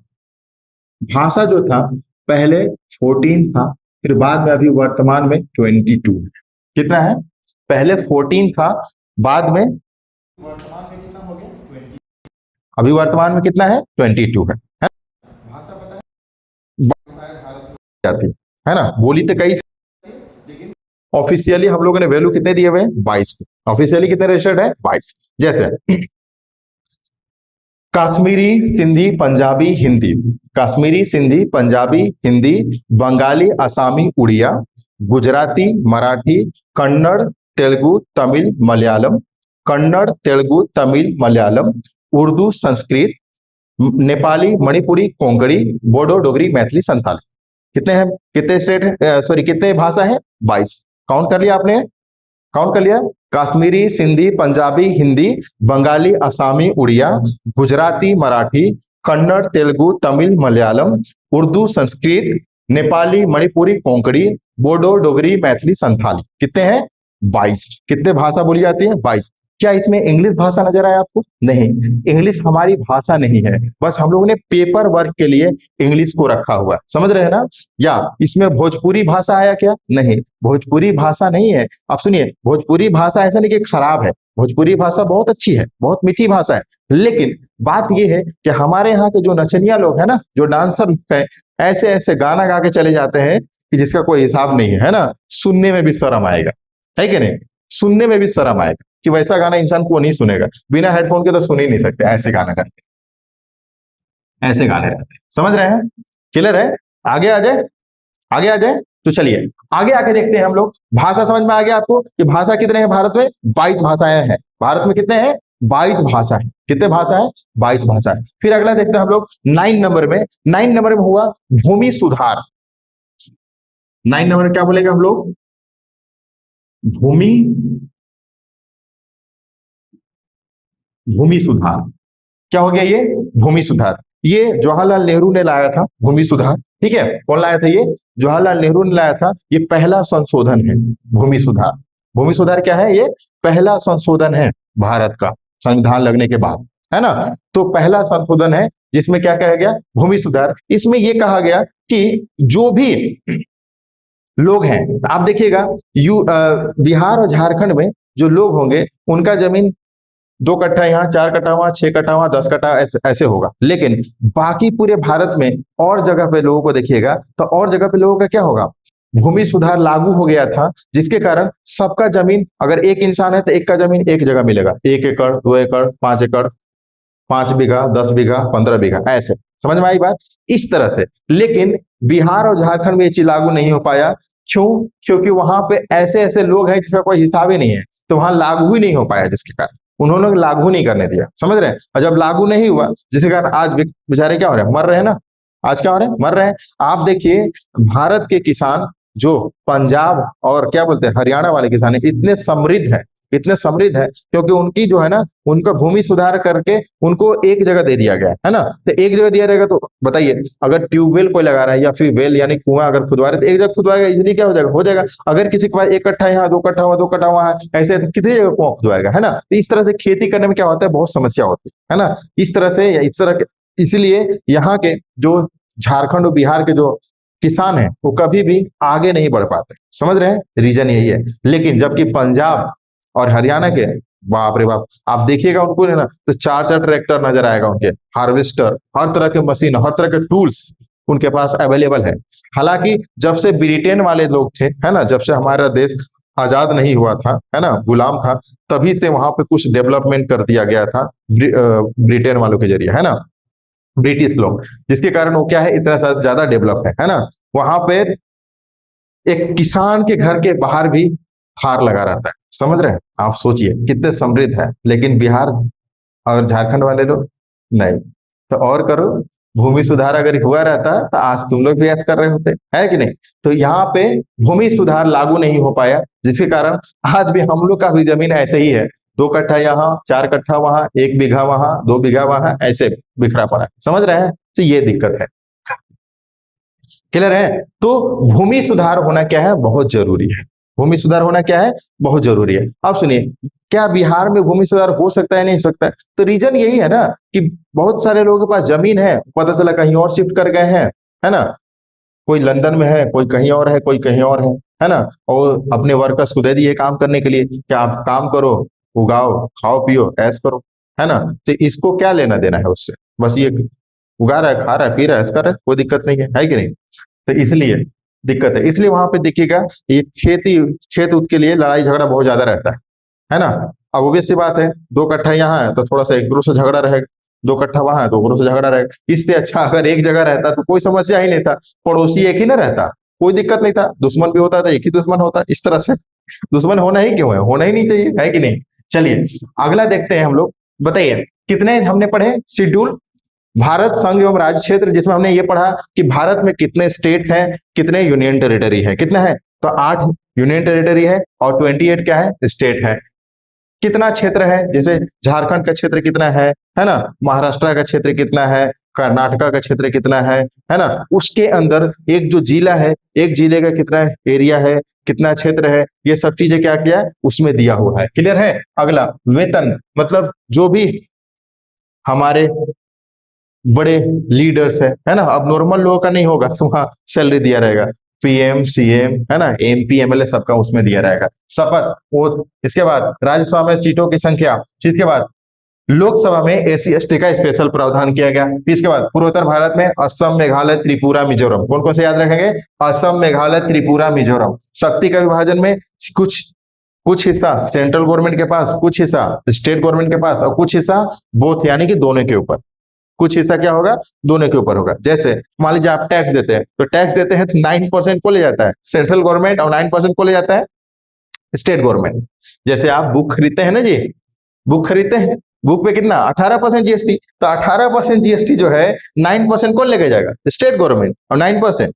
भाषा जो था पहले 14 था, फिर बाद में अभी वर्तमान में 22 है। कितना है? पहले 14 था, बाद में वर्तमान में कितना हो गया? 20। अभी वर्तमान में कितना है? 22 है? भाषा पता है भारत में जाती है ना? बोली तो कई, लेकिन ऑफिशियली हम लोगों ने वैल्यू कितने दिए हुए हैं? 22 को। ऑफिशियली कितने रजिस्टर्ड है? 22। जैसे काश्मीरी, सिंधी, पंजाबी, हिंदी। काश्मीरी, सिंधी, पंजाबी, हिंदी, बंगाली, आसामी, उड़िया, गुजराती, मराठी, कन्नड़, तेलुगु, तमिल, मलयालम, कन्नड़, तेलुगु, तमिल, मलयालम, उर्दू, संस्कृत, नेपाली, मणिपुरी, कोंकणी, बोडो, डोगरी, मैथिली, संथाली। कितने हैं? कितने स्टेट है, सॉरी कितने भाषा है? 22। काउंट कर लिया आपने? काउंट कर लिया? काश्मीरी, सिंधी, पंजाबी, हिंदी, बंगाली, आसामी, उड़िया, गुजराती, मराठी, कन्नड़, तेलुगु, तमिल, मलयालम, उर्दू, संस्कृत, नेपाली, मणिपुरी, कोंकणी, बोडो, डोगरी, मैथिली, संथाली। कितने हैं? 22। कितने भाषा बोली जाती है? 22। क्या इसमें इंग्लिश भाषा नजर आया आपको? नहीं, इंग्लिश हमारी भाषा नहीं है, बस हम लोगों ने पेपर वर्क के लिए इंग्लिश को रखा हुआ है। समझ रहे हैं ना? या इसमें भोजपुरी भाषा आया क्या? नहीं, भोजपुरी भाषा नहीं है। आप सुनिए, भोजपुरी भाषा ऐसा नहीं कि खराब है, भोजपुरी भाषा बहुत अच्छी है, बहुत मीठी भाषा है। लेकिन बात यह है कि हमारे यहाँ के जो नचनिया लोग हैं ना, जो डांसर हैं, ऐसे ऐसे गाना गा के चले जाते हैं कि जिसका कोई हिसाब नहीं है ना? सुनने में भी शर्म आएगा, है कि नहीं? सुनने में भी शर्म आएगा कि वैसा गाना इंसान को नहीं सुनेगा, बिना हेडफोन के तो सुन ही नहीं सकते, ऐसे गाना करते, ऐसे गाने रहते हैं। समझ रहे हैं? क्लियर है? आगे आ जाए, आगे आ जाए। तो चलिए आगे आके देखते हैं हम लोग। भाषा समझ में आ गया आपको कि भाषा कितने हैं भारत में? 22 भाषाएं हैं भारत में। कितने हैं? 22 भाषा है। कितने भाषा है? 22 भाषा है। फिर अगला देखते हैं हम लोग 9 नंबर में। 9 नंबर में हुआ भूमि सुधार। 9 नंबर में क्या बोलेगा हम लोग? भूमि, भूमि सुधार। क्या हो गया ये? भूमि सुधार। ये जवाहरलाल नेहरू ने लाया था भूमि सुधार। ठीक है, कौन लाया था ये? जवाहरलाल नेहरू ने लाया था। ये पहला संशोधन है भूमि सुधार। भूमि सुधार क्या है? ये पहला संशोधन है भारत का संविधान लगने के बाद, है ना? तो पहला संशोधन है जिसमें क्या कहा गया? भूमि सुधार। इसमें यह कहा गया कि जो भी लोग हैं, आप देखिएगा बिहार और झारखंड में जो लोग होंगे उनका जमीन 2 कट्ठा यहाँ, 4 कट्ठा वहां, 6 कट्ठा वहां, 10 कट्ठा ऐसे होगा। लेकिन बाकी पूरे भारत में और जगह पे लोगों को देखिएगा तो और जगह पे लोगों का क्या होगा? भूमि सुधार लागू हो गया था, जिसके कारण सबका जमीन, अगर एक इंसान है तो एक का जमीन एक जगह मिलेगा, 1 एकड़, 2 एकड़, 5 एकड़, 5 बीघा, 10 बीघा, 15 बीघा, ऐसे। समझ में आई बात? इस तरह से। लेकिन बिहार और झारखंड में ये चीज लागू नहीं हो पाया। क्यों? क्योंकि वहां पे ऐसे ऐसे लोग हैं जिसका कोई हिसाब ही नहीं है, तो वहां लागू ही नहीं हो पाया, जिसके कारण उन्होंने लागू नहीं करने दिया। समझ रहे हैं? और जब लागू नहीं हुआ, जिसके कारण आज बेचारे क्या हो रहे हैं? मर रहे हैं ना। आज क्या हो रहे हैं? मर रहे हैं। आप देखिए, भारत के किसान जो पंजाब और क्या बोलते हैं हरियाणा वाले किसान है, इतने समृद्ध है, इतने समृद्ध है क्योंकि उनकी जो है ना, उनका भूमि सुधार करके उनको एक जगह दे दिया गया है ना। तो एक जगह दिया रहेगा तो बताइए, अगर ट्यूबवेल कोई लगा रहा है या फिर वेल यानी कुआं अगर खुदवा रहे तो एक जगह खुदवाएगा, इजिली क्या हो जाएगा? हो जाएगा। अगर किसी के पास 1 कट्ठा यहाँ, 2 कट्ठा हुआ, 2 कट्ठा वहां, ऐसे तो कितनी जगह कुआं खुदवाएगा, है ना? तो इस तरह से खेती करने में क्या होता है? बहुत समस्या होती है ना? इस तरह से, इस तरह के, इसलिए यहाँ के जो झारखंड और बिहार के जो किसान है वो कभी भी आगे नहीं बढ़ पाते। समझ रहे हैं? रीजन यही है। लेकिन जबकि पंजाब और हरियाणा के, बाप रे बाप, आप देखिएगा उनको ना, तो 4 4 ट्रैक्टर नजर आएगा, उनके हार्वेस्टर, हर तरह के मशीन, हर तरह के टूल्स उनके पास अवेलेबल है। हालांकि जब से ब्रिटेन वाले लोग थे, है ना, जब से हमारा देश आजाद नहीं हुआ था, है ना, गुलाम था, तभी से वहां पे कुछ डेवलपमेंट कर दिया गया था ब्रिटेन वालों के जरिए, है ना, ब्रिटिश लोग, जिसके कारण वो क्या है, इतना ज्यादा डेवलप है ना। वहां पे एक किसान के घर के बाहर भी थार लगा रहता है, समझ रहे हैं? आप सोचिए कितने समृद्ध है, लेकिन बिहार और झारखंड वाले लोग नहीं। तो और करो, भूमि सुधार अगर हुआ रहता तो आज तुम लोग भी ऐसा कर रहे होते, है कि नहीं? तो यहाँ पे भूमि सुधार लागू नहीं हो पाया, जिसके कारण आज भी हम लोग का भी जमीन ऐसे ही है, 2 कट्ठा यहाँ, 4 कट्ठा वहां, 1 बीघा वहां, 2 बीघा वहां, ऐसे बिखरा पड़ा है, समझ रहे हैं? तो ये दिक्कत है। क्लियर है? तो भूमि सुधार होना क्या है, बहुत जरूरी है। भूमि सुधार होना क्या है, बहुत जरूरी है। अब सुनिए, क्या बिहार में भूमि सुधार हो सकता है, नहीं हो सकता है? तो रीजन यही है ना कि बहुत सारे लोगों के पास जमीन है, पता चला कहीं और शिफ्ट कर गए हैं, है ना? कोई लंदन में है, कोई कहीं और है, कोई कहीं और है ना? और अपने वर्कर्स को दे दिए काम करने के लिए कि आप काम करो, उगाओ, खाओ पियो, ऐश करो, है ना? तो इसको क्या लेना देना है उससे? बस ये उगा रहा है, खा रहा है, पी रहा है, ऐसा कर रहा है, कोई दिक्कत नहीं है कि नहीं? तो इसलिए दिक्कत है, इसलिए वहां पे देखिएगा ये खेती, खेत उत के लिए लड़ाई झगड़ा बहुत ज्यादा रहता है ना? अब obvious सी बात है, 2 कट्ठा यहाँ है तो थोड़ा सा एक दूसरे से झगड़ा रहेगा, 2 कट्ठा वहां है तो दूसरे से झगड़ा रहेगा। इससे अच्छा अगर एक जगह रहता तो कोई समस्या ही नहीं था, पड़ोसी एक ही ना रहता, कोई दिक्कत नहीं था, दुश्मन भी होता था एक ही दुश्मन होता, इस तरह से दुश्मन होना ही क्यों है, होना ही नहीं चाहिए, है कि नहीं? चलिए अगला देखते हैं हम लोग। बताइए कितने हमने पढ़े शेड्यूल, भारत संघ एवं राज्य क्षेत्र, जिसमें हमने ये पढ़ा कि भारत में कितने स्टेट हैं, कितने यूनियन टेरिटरी है, कितना है? तो 8 यूनियन टेरिटरी है और 28 क्या है, स्टेट है। कितना क्षेत्र है, जैसे झारखंड का क्षेत्र कितना है ना? महाराष्ट्र का क्षेत्र कितना है, कर्नाटका का क्षेत्र कितना है ना? उसके अंदर एक जो जिला है, एक जिले का कितना एरिया है, कितना क्षेत्र है, ये सब चीजें क्या किया उसमें दिया हुआ है। क्लियर है? अगला वेतन, मतलब जो भी हमारे बड़े लीडर्स है ना? अब नॉर्मल लोगों का नहीं होगा, तो वहां सैलरी दिया रहेगा, पीएम सीएम है ना, एमपी एमएलए सबका उसमें दिया रहेगा। शपथ ओथ, इसके बाद राज्यसभा में सीटों की संख्या, इसके बाद लोकसभा में एसी एसटी का स्पेशल प्रावधान किया गया। इसके बाद पूर्वोत्तर भारत में असम, मेघालय, त्रिपुरा, मिजोरम, कौन कौन से याद रखेंगे? असम, मेघालय, त्रिपुरा, मिजोरम। शक्ति का विभाजन में कुछ कुछ हिस्सा सेंट्रल गवर्नमेंट के पास, कुछ हिस्सा स्टेट गवर्नमेंट के पास, और कुछ हिस्सा बोथ यानी कि दोनों के ऊपर। कुछ हिस्सा क्या होगा, दोनों के ऊपर होगा। जैसे मान लीजिए आप टैक्स देते हैं, तो टैक्स देते हैं तो 9% को ले जाता है सेंट्रल गवर्नमेंट और 9% को ले जाता है स्टेट गवर्नमेंट। जैसे आप बुक खरीदते हैं ना जी, बुक खरीदते हैं, बुक पे कितना 18% जीएसटी, तो 18% जीएसटी जो है 9% कौन लेके जाएगा, स्टेट गवर्नमेंट, और 9%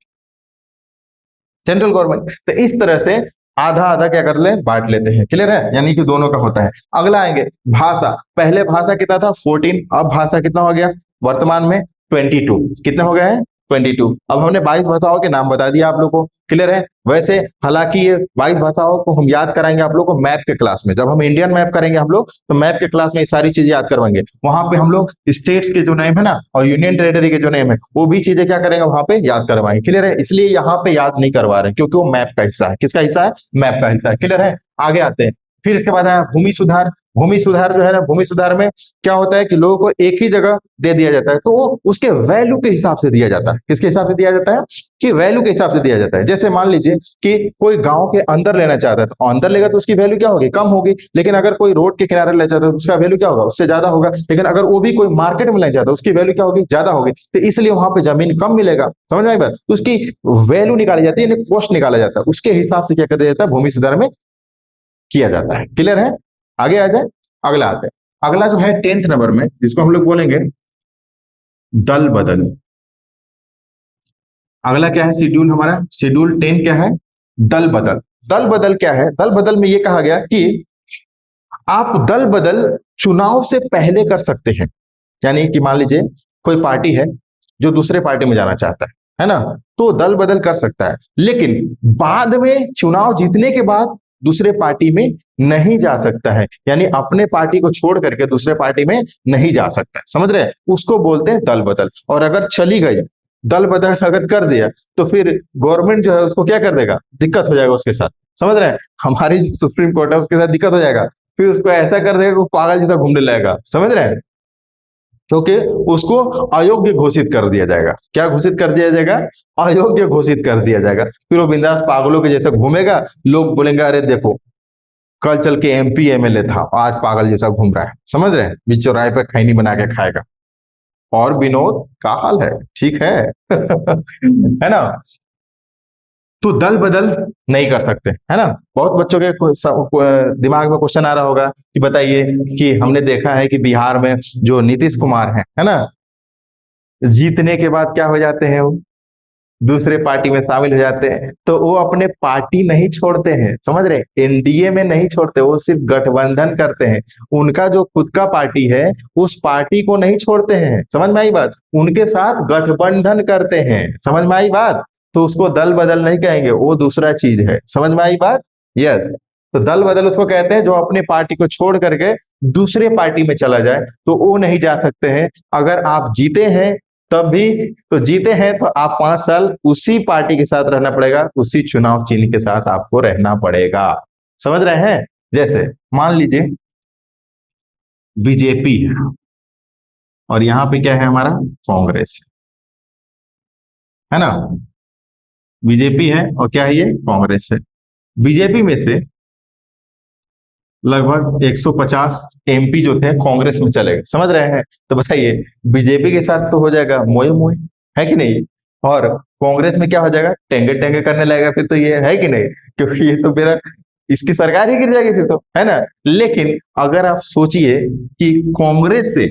सेंट्रल गवर्नमेंट। तो इस तरह से आधा आधा क्या कर ले, बांट लेते हैं। क्लियर है? यानी कि दोनों का होता है। अगला आएंगे भाषा, पहले भाषा कितना था 14, अब भाषा कितना हो गया वर्तमान में 22, कितना हो गया है 22। अब हमने 22 भाषाओं के नाम बता दिया आप लोग को। क्लियर है? वैसे हालांकि ये 22 भाषाओं को हम याद कराएंगे आप लोग को मैप के क्लास में, जब हम इंडियन मैप करेंगे हम लोग, तो मैप के क्लास में ये सारी चीजें याद करवाएंगे। वहां पे हम लोग स्टेट्स के जो नेम है ना और यूनियन टेरिटरी के जो नेम है वो भी चीजें क्या करेंगे वहां पे याद करवाएंगे। क्लियर है? इसलिए यहाँ पे याद नहीं करवा रहे हैं क्योंकि वो मैप का हिस्सा है। किसका हिस्सा है? मैप का हिस्सा है। क्लियर है? आगे आते हैं। फिर इसके बाद आया भूमि सुधार। भूमि सुधार जो है ना, भूमि सुधार में क्या होता है कि लोगों को एक ही जगह दे दिया जाता है, तो वो उसके वैल्यू के हिसाब से दिया जाता है। किसके हिसाब से दिया जाता है? कि वैल्यू के हिसाब से दिया जाता है। जैसे मान लीजिए कि कोई गांव के अंदर लेना चाहता है, तो अंदर लेगा तो उसकी वैल्यू क्या होगी, कम होगी। लेकिन अगर कोई रोड के किनारे लेना चाहता है तो उसका वैल्यू क्या होगा, उससे ज्यादा होगा। लेकिन अगर वो भी कोई मार्केट में लेना चाहता है उसकी वैल्यू क्या होगी, ज्यादा होगी। तो इसलिए वहां पे जमीन कम मिलेगा। समझ में आई बात? तो उसकी वैल्यू निकाली जाती है, कॉस्ट निकाला जाता है, उसके हिसाब से क्या कर दिया जाता है, भूमि सुधार में किया जाता है। क्लियर है? आगे आ जाए, अगला आते हैं। अगला जो है 10th नंबर में, जिसको हम लोग बोलेंगे दल बदल। अगला क्या है शेड्यूल हमारा, शेड्यूल 10 क्या है, दल बदल। दल बदल क्या है? दल बदल में ये कहा गया कि आप दल बदल चुनाव से पहले कर सकते हैं। यानी कि मान लीजिए कोई पार्टी है जो दूसरे पार्टी में जाना चाहता है ना? तो दल बदल कर सकता है, लेकिन बाद में चुनाव जीतने के बाद दूसरे पार्टी में नहीं जा सकता है। यानी अपने पार्टी को छोड़ करके दूसरे पार्टी में नहीं जा सकता है। समझ रहे हैं? उसको बोलते हैं दल बदल। और अगर चली गई, दल बदल अगर कर दिया, तो फिर गवर्नमेंट जो है उसको क्या कर देगा, दिक्कत हो जाएगा उसके साथ। समझ रहे हैं? हमारी सुप्रीम कोर्ट है उसके साथ दिक्कत हो जाएगा। फिर उसको ऐसा कर देगा कि वो पागल जैसा घूमने लगेगा। समझ रहे हैं? क्योंकि उसको अयोग्य घोषित कर दिया जाएगा। क्या घोषित कर दिया जाएगा? अयोग्य घोषित कर दिया जाएगा। फिर वो बिंदास पागलों के जैसे घूमेगा, लोग बोलेंगे अरे देखो कल चल के एमपी एमएलए था, आज पागल जैसा घूम रहा है। समझ रहे हैं? बीच चौराहे पे खैनी बना के खाएगा। और विनोद का हाल है, ठीक है? है ना? तो दल बदल नहीं कर सकते, है ना। बहुत बच्चों के दिमाग में क्वेश्चन आ रहा होगा कि बताइए कि हमने देखा है कि बिहार में जो नीतीश कुमार है ना, जीतने के बाद क्या हो जाते हैं, वो दूसरे पार्टी में शामिल हो जाते हैं। तो वो अपने पार्टी नहीं छोड़ते हैं, समझ रहे, एनडीए में नहीं छोड़ते, वो सिर्फ गठबंधन करते हैं। उनका जो खुद का पार्टी है उस पार्टी को नहीं छोड़ते हैं, समझ में आई बात, उनके साथ गठबंधन करते हैं, समझ में आई बात। तो उसको दल बदल नहीं कहेंगे, वो दूसरा चीज है, समझ में आई बात। यस, तो दल बदल उसको कहते हैं जो अपने पार्टी को छोड़ करके दूसरे पार्टी में चला जाए, तो वो नहीं जा सकते हैं। अगर आप जीते हैं तब भी, तो जीते हैं तो आप 5 साल उसी पार्टी के साथ रहना पड़ेगा, उसी चुनाव चिन्ह के साथ आपको रहना पड़ेगा, समझ रहे हैं। जैसे मान लीजिए बीजेपी है और यहाँ पे क्या है हमारा, कांग्रेस, है ना। बीजेपी है और क्या है, ये कांग्रेस है। बीजेपी में से लगभग 150 एमपी जो थे कांग्रेस में चले गए, समझ रहे हैं। तो बताइए बीजेपी के साथ तो हो जाएगा मोए मोए, है कि नहीं, और कांग्रेस में क्या हो जाएगा, टेंगे टेंगे करने लगेगा, फिर तो ये है कि नहीं, क्योंकि ये तो मेरा, इसकी सरकार ही गिर जाएगी फिर तो, है ना। लेकिन अगर आप सोचिए कि कांग्रेस से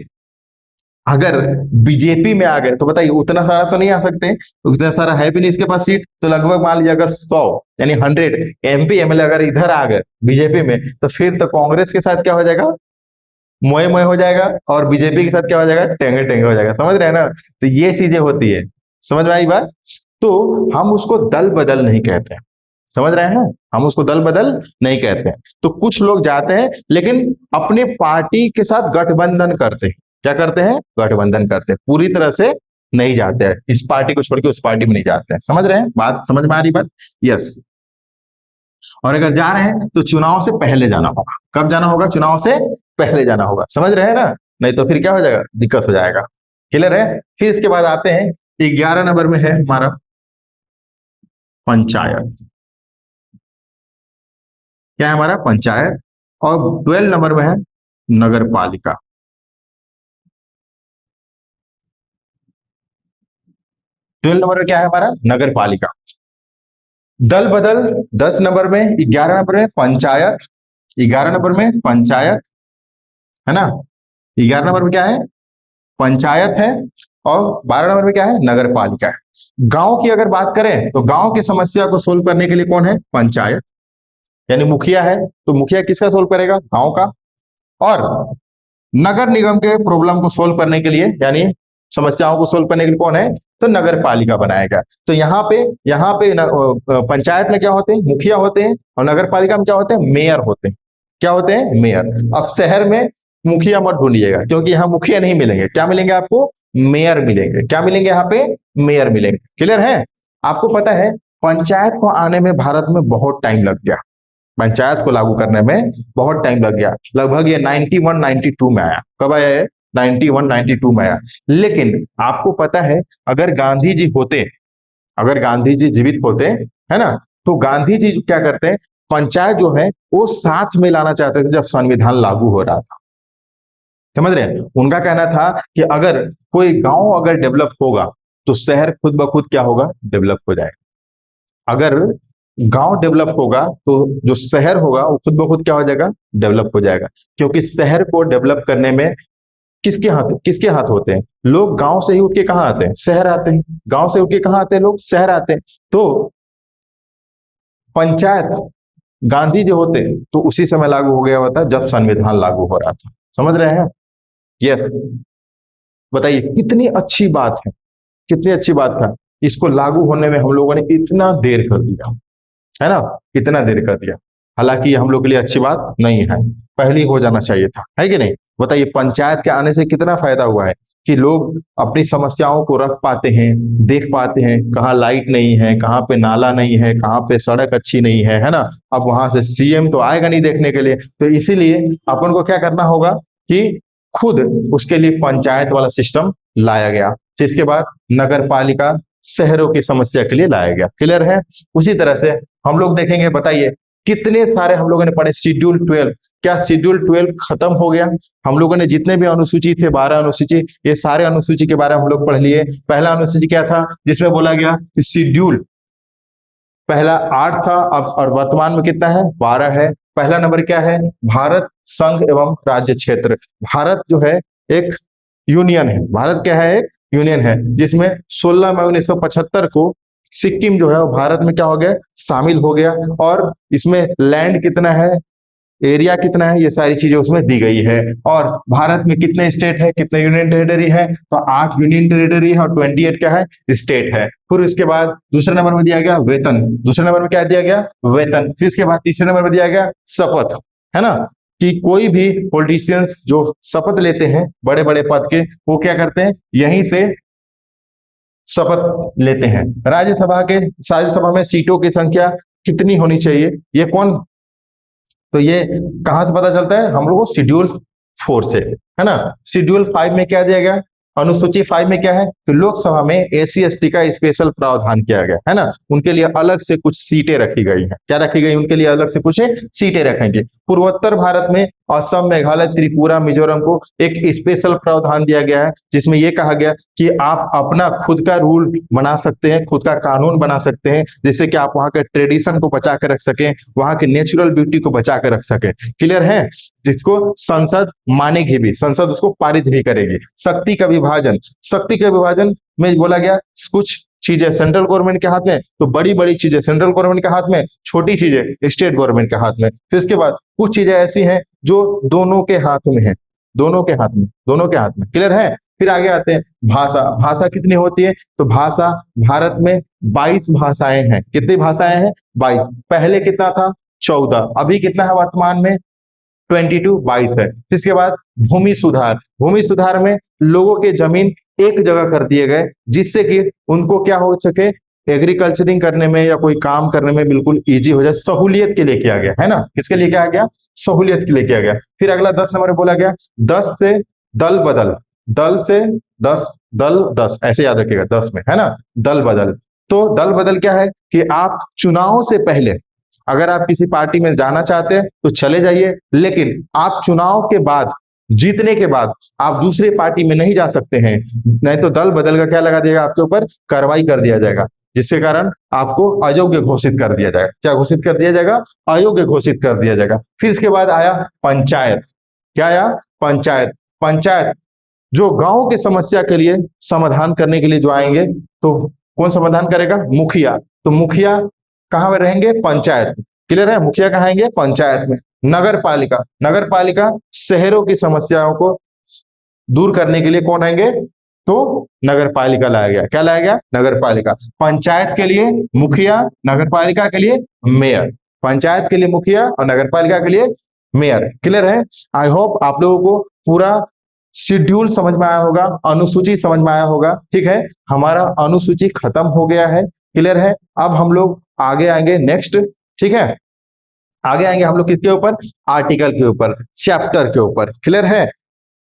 अगर बीजेपी में आ गए, तो बताइए उतना सारा तो नहीं आ सकते, उतना सारा है भी नहीं इसके पास सीट, तो लगभग मान लीजिए अगर 100 यानी 100 एमपी एमएलए अगर इधर आ गए बीजेपी में, तो फिर तो कांग्रेस के साथ क्या हो जाएगा, मोए मोए हो जाएगा, और बीजेपी के साथ क्या हो जाएगा, टेंगे टेंगे हो जाएगा, समझ रहे हैं ना। तो ये चीजें होती है, समझ में आई बात। तो हम उसको दल बदल नहीं कहते हैं, समझ रहे हैं, हम उसको दल बदल नहीं कहते हैं। तो कुछ लोग जाते हैं लेकिन अपने पार्टी के साथ गठबंधन करते हैं, क्या करते हैं, गठबंधन करते हैं, पूरी तरह से नहीं जाते हैं, इस पार्टी को छोड़ के उस पार्टी में नहीं जाते हैं, समझ रहे हैं बात, समझ में आ रही बात। यस, और अगर जा रहे हैं तो चुनाव से पहले जाना होगा, कब जाना होगा, चुनाव से पहले जाना होगा, समझ रहे हैं ना, नहीं तो फिर क्या हो जाएगा, दिक्कत हो जाएगा। क्लियर है। फिर इसके बाद आते हैं 11 नंबर में है हमारा पंचायत, क्या है हमारा, पंचायत। और 12 नंबर में है नगर पालिका। 12 नंबर में क्या है हमारा, नगर पालिका। दल बदल 10 नंबर में, 11 नंबर में पंचायत, 11 नंबर में पंचायत, है ना। 11 नंबर में क्या है, पंचायत है, और 12 नंबर में क्या है, नगर पालिका है। गांव की अगर बात करें तो गांव की समस्या को सोल्व करने के लिए कौन है, पंचायत, यानी मुखिया है, तो मुखिया किसका सोल्व करेगा, गांव का। और नगर निगम के प्रॉब्लम को सोल्व करने के लिए, यानी समस्याओं को सोल्व करने के लिए कौन है, तो नगर पालिका बनाएगा। तो यहाँ पे पंचायत में क्या होते हैं, मुखिया होते हैं, और नगर पालिका में क्या होते हैं, मेयर होते हैं, क्या होते हैं, मेयर। अब शहर में मुखिया मत ढूंढिएगा, क्योंकि यहाँ मुखिया नहीं मिलेंगे, क्या मिलेंगे आपको, मेयर मिलेंगे, क्या मिलेंगे यहाँ पे, मेयर मिलेंगे। क्लियर है। आपको पता है पंचायत को आने में भारत में बहुत टाइम लग गया, पंचायत को लागू करने में बहुत टाइम लग गया, लगभग ये 91 92 में आया, कब आया है, 91 92 में आया। लेकिन आपको पता है अगर गांधी जी होते, अगर गांधी जी जीवित होते, है ना, तो गांधी जी क्या करते हैं, पंचायत जो है वो साथ में लाना चाहते थे जब संविधान लागू हो रहा था, समझ रहे हैं। उनका कहना था कि अगर कोई गांव अगर डेवलप होगा तो शहर खुद ब खुद क्या होगा, डेवलप हो जाएगा। अगर गांव डेवलप होगा तो जो शहर होगा वो खुद ब खुद क्या हो जाएगा, डेवलप हो जाएगा। क्योंकि शहर को डेवलप करने में किसके हाथ होते हैं, लोग गांव से ही उठ के कहाँ आते हैं, शहर आते हैं, गांव से उठ के कहाँ आते हैं, लोग शहर आते हैं। तो पंचायत गांधी जो होते तो उसी समय लागू हो गया हुआ था जब संविधान लागू हो रहा था, समझ रहे हैं। यस, बताइए कितनी अच्छी बात है, कितनी अच्छी बात था, इसको लागू होने में हम लोगों ने इतना देर कर दिया, है ना, कितना देर कर दिया। हालांकि ये हम लोग के लिए अच्छी बात नहीं है, पहले ही हो जाना चाहिए था, है कि नहीं। बताइए पंचायत के आने से कितना फायदा हुआ है कि लोग अपनी समस्याओं को रख पाते हैं, देख पाते हैं, कहाँ लाइट नहीं है, कहाँ पे नाला नहीं है, कहाँ पे सड़क अच्छी नहीं है ना। अब वहां से सीएम तो आएगा नहीं देखने के लिए, तो इसीलिए अपन को क्या करना होगा कि खुद उसके लिए पंचायत वाला सिस्टम लाया गया। फिर इसके बाद नगर पालिका शहरों की समस्या के लिए लाया गया। क्लियर है। उसी तरह से हम लोग देखेंगे, बताइए कितने सारे हम लोगों ने पढ़े, शेड्यूल 12, क्या शेड्यूल 12 खत्म हो गया, हम लोगों ने जितने भी अनुसूची थे 12 अनुसूची, ये सारे अनुसूची के बारे में हम लोग पढ़ लिए। पहला अनुसूची क्या था, जिसमें बोला गया कि शेड्यूल पहला 8 था, अब और वर्तमान में कितना है, 12 है। पहला नंबर क्या है, भारत संघ एवं राज्य क्षेत्र। भारत जो है एक यूनियन है, भारत क्या है, एक यूनियन है, जिसमें 16 मई 1975 को सिक्किम जो है वो भारत में क्या हो गया, शामिल हो गया। और इसमें लैंड कितना है, एरिया कितना है, ये सारी चीजें उसमें दी गई है। और भारत में कितने स्टेट है, कितने यूनियन टेरिटरी है, तो 8 यूनियन टेरिटरी है और 28 क्या है, स्टेट है। फिर इसके बाद दूसरे नंबर में दिया गया वेतन, दूसरे नंबर में क्या दिया गया, वेतन। फिर इसके बाद तीसरे नंबर में दिया गया शपथ, है ना, कि कोई भी पॉलिटिशियंस जो शपथ लेते हैं बड़े बड़े पद के, वो क्या करते हैं, यहीं से शपथ लेते हैं। राज्यसभा में सीटों की संख्या कितनी होनी चाहिए, ये कौन, तो ये कहां से पता चलता है, हम लोग को शेड्यूल 4 से, है ना। शेड्यूल 5 में क्या दिया गया, अनुसूची 5 में क्या है कि लोकसभा में एसी एसटी का स्पेशल प्रावधान किया गया है ना, उनके लिए अलग से कुछ सीटें रखी गई हैं। क्या रखी गई, उनके लिए अलग से कुछ सीटें रखेंगे। पूर्वोत्तर भारत में असम, मेघालय, त्रिपुरा, मिजोरम को एक स्पेशल प्रावधान दिया गया है, जिसमें यह कहा गया कि आप अपना खुद का रूल बना सकते हैं, खुद का कानून बना सकते हैं, जिससे कि आप वहां के ट्रेडिशन को बचा कर रख सकें, वहां की नेचुरल ब्यूटी को बचा कर रख सकें। क्लियर है, जिसको संसद मानेगी भी, संसद उसको पारित भी करेगी। शक्ति का विभाजन, शक्ति के विभाजन में बोला गया कुछ चीजें सेंट्रल गवर्नमेंट के हाथ में, तो बड़ी बड़ी चीजें सेंट्रल गवर्नमेंट के हाथ में, छोटी चीजें स्टेट गवर्नमेंट के हाथ में। फिर इसके बाद कुछ चीजें ऐसी हैं जो दोनों के हाथ में है, दोनों के हाथ में, दोनों के हाथ में। क्लियर है, फिर आगे आते हैं भाषा। भाषा कितनी होती है, तो भाषा भारत में 22 भाषाएं हैं। कितनी भाषाएं हैं, 22। पहले कितना था, 14, अभी कितना है वर्तमान में, 22 है। इसके बाद भूमि सुधार, भूमि सुधार में लोगों के जमीन एक जगह कर दिए गए, जिससे कि उनको क्या हो सके, एग्रीकल्चरिंग करने में या कोई काम करने में बिल्कुल इजी हो जाए, सहूलियत के लिए किया गया है ना, किसके लिए किया गया, सहूलियत के लिए किया गया। फिर अगला 10 नंबर में बोला गया 10 से दल बदल, दल से 10, दल 10 ऐसे याद रखिएगा, 10 में, है ना, दल बदल। तो दल बदल क्या है कि आप चुनाव से पहले अगर आप किसी पार्टी में जाना चाहते हैं तो चले जाइए, लेकिन आप चुनाव के बाद, जीतने के बाद आप दूसरे पार्टी में नहीं जा सकते हैं, नहीं तो दल बदल का क्या लगा देगा, आपके ऊपर कार्रवाई कर दिया जाएगा, जिसके कारण आपको अयोग्य घोषित कर दिया जाएगा। क्या घोषित कर दिया जाएगा, अयोग्य घोषित कर दिया जाएगा। फिर इसके बाद आया पंचायत, क्या आया, पंचायत। पंचायत जो गांव की समस्या के लिए समाधान करने के लिए जो आएंगे, तो कौन समाधान करेगा, मुखिया। तो मुखिया कहां में रहेंगे, पंचायत। क्लियर है, मुखिया कहां आएंगे, पंचायत में। नगर पालिका, नगर पालिका शहरों की समस्याओं को दूर करने के लिए कौन आएंगे, तो नगर पालिका लाया गया। क्या लाया गया, नगर पालिका। पंचायत के लिए मुखिया, नगर पालिका के लिए मेयर। पंचायत के लिए मुखिया और नगर पालिका के लिए मेयर। क्लियर है, आई होप आप लोगों को पूरा शेड्यूल समझ में आया होगा, अनुसूची समझ में आया होगा। ठीक है, हमारा अनुसूची खत्म हो गया है। क्लियर है, अब हम लोग आगे आएंगे नेक्स्ट। ठीक है, आगे आएंगे हम लोग किसके ऊपर, आर्टिकल के ऊपर, चैप्टर के ऊपर। क्लियर है,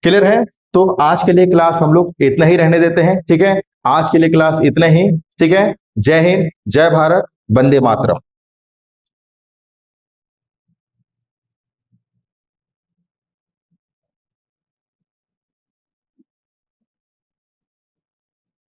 क्लियर है। तो आज के लिए क्लास हम लोग इतना ही रहने देते हैं। ठीक है, आज के लिए क्लास इतना ही। ठीक है, जय हिंद, जय भारत, वंदे मातरम।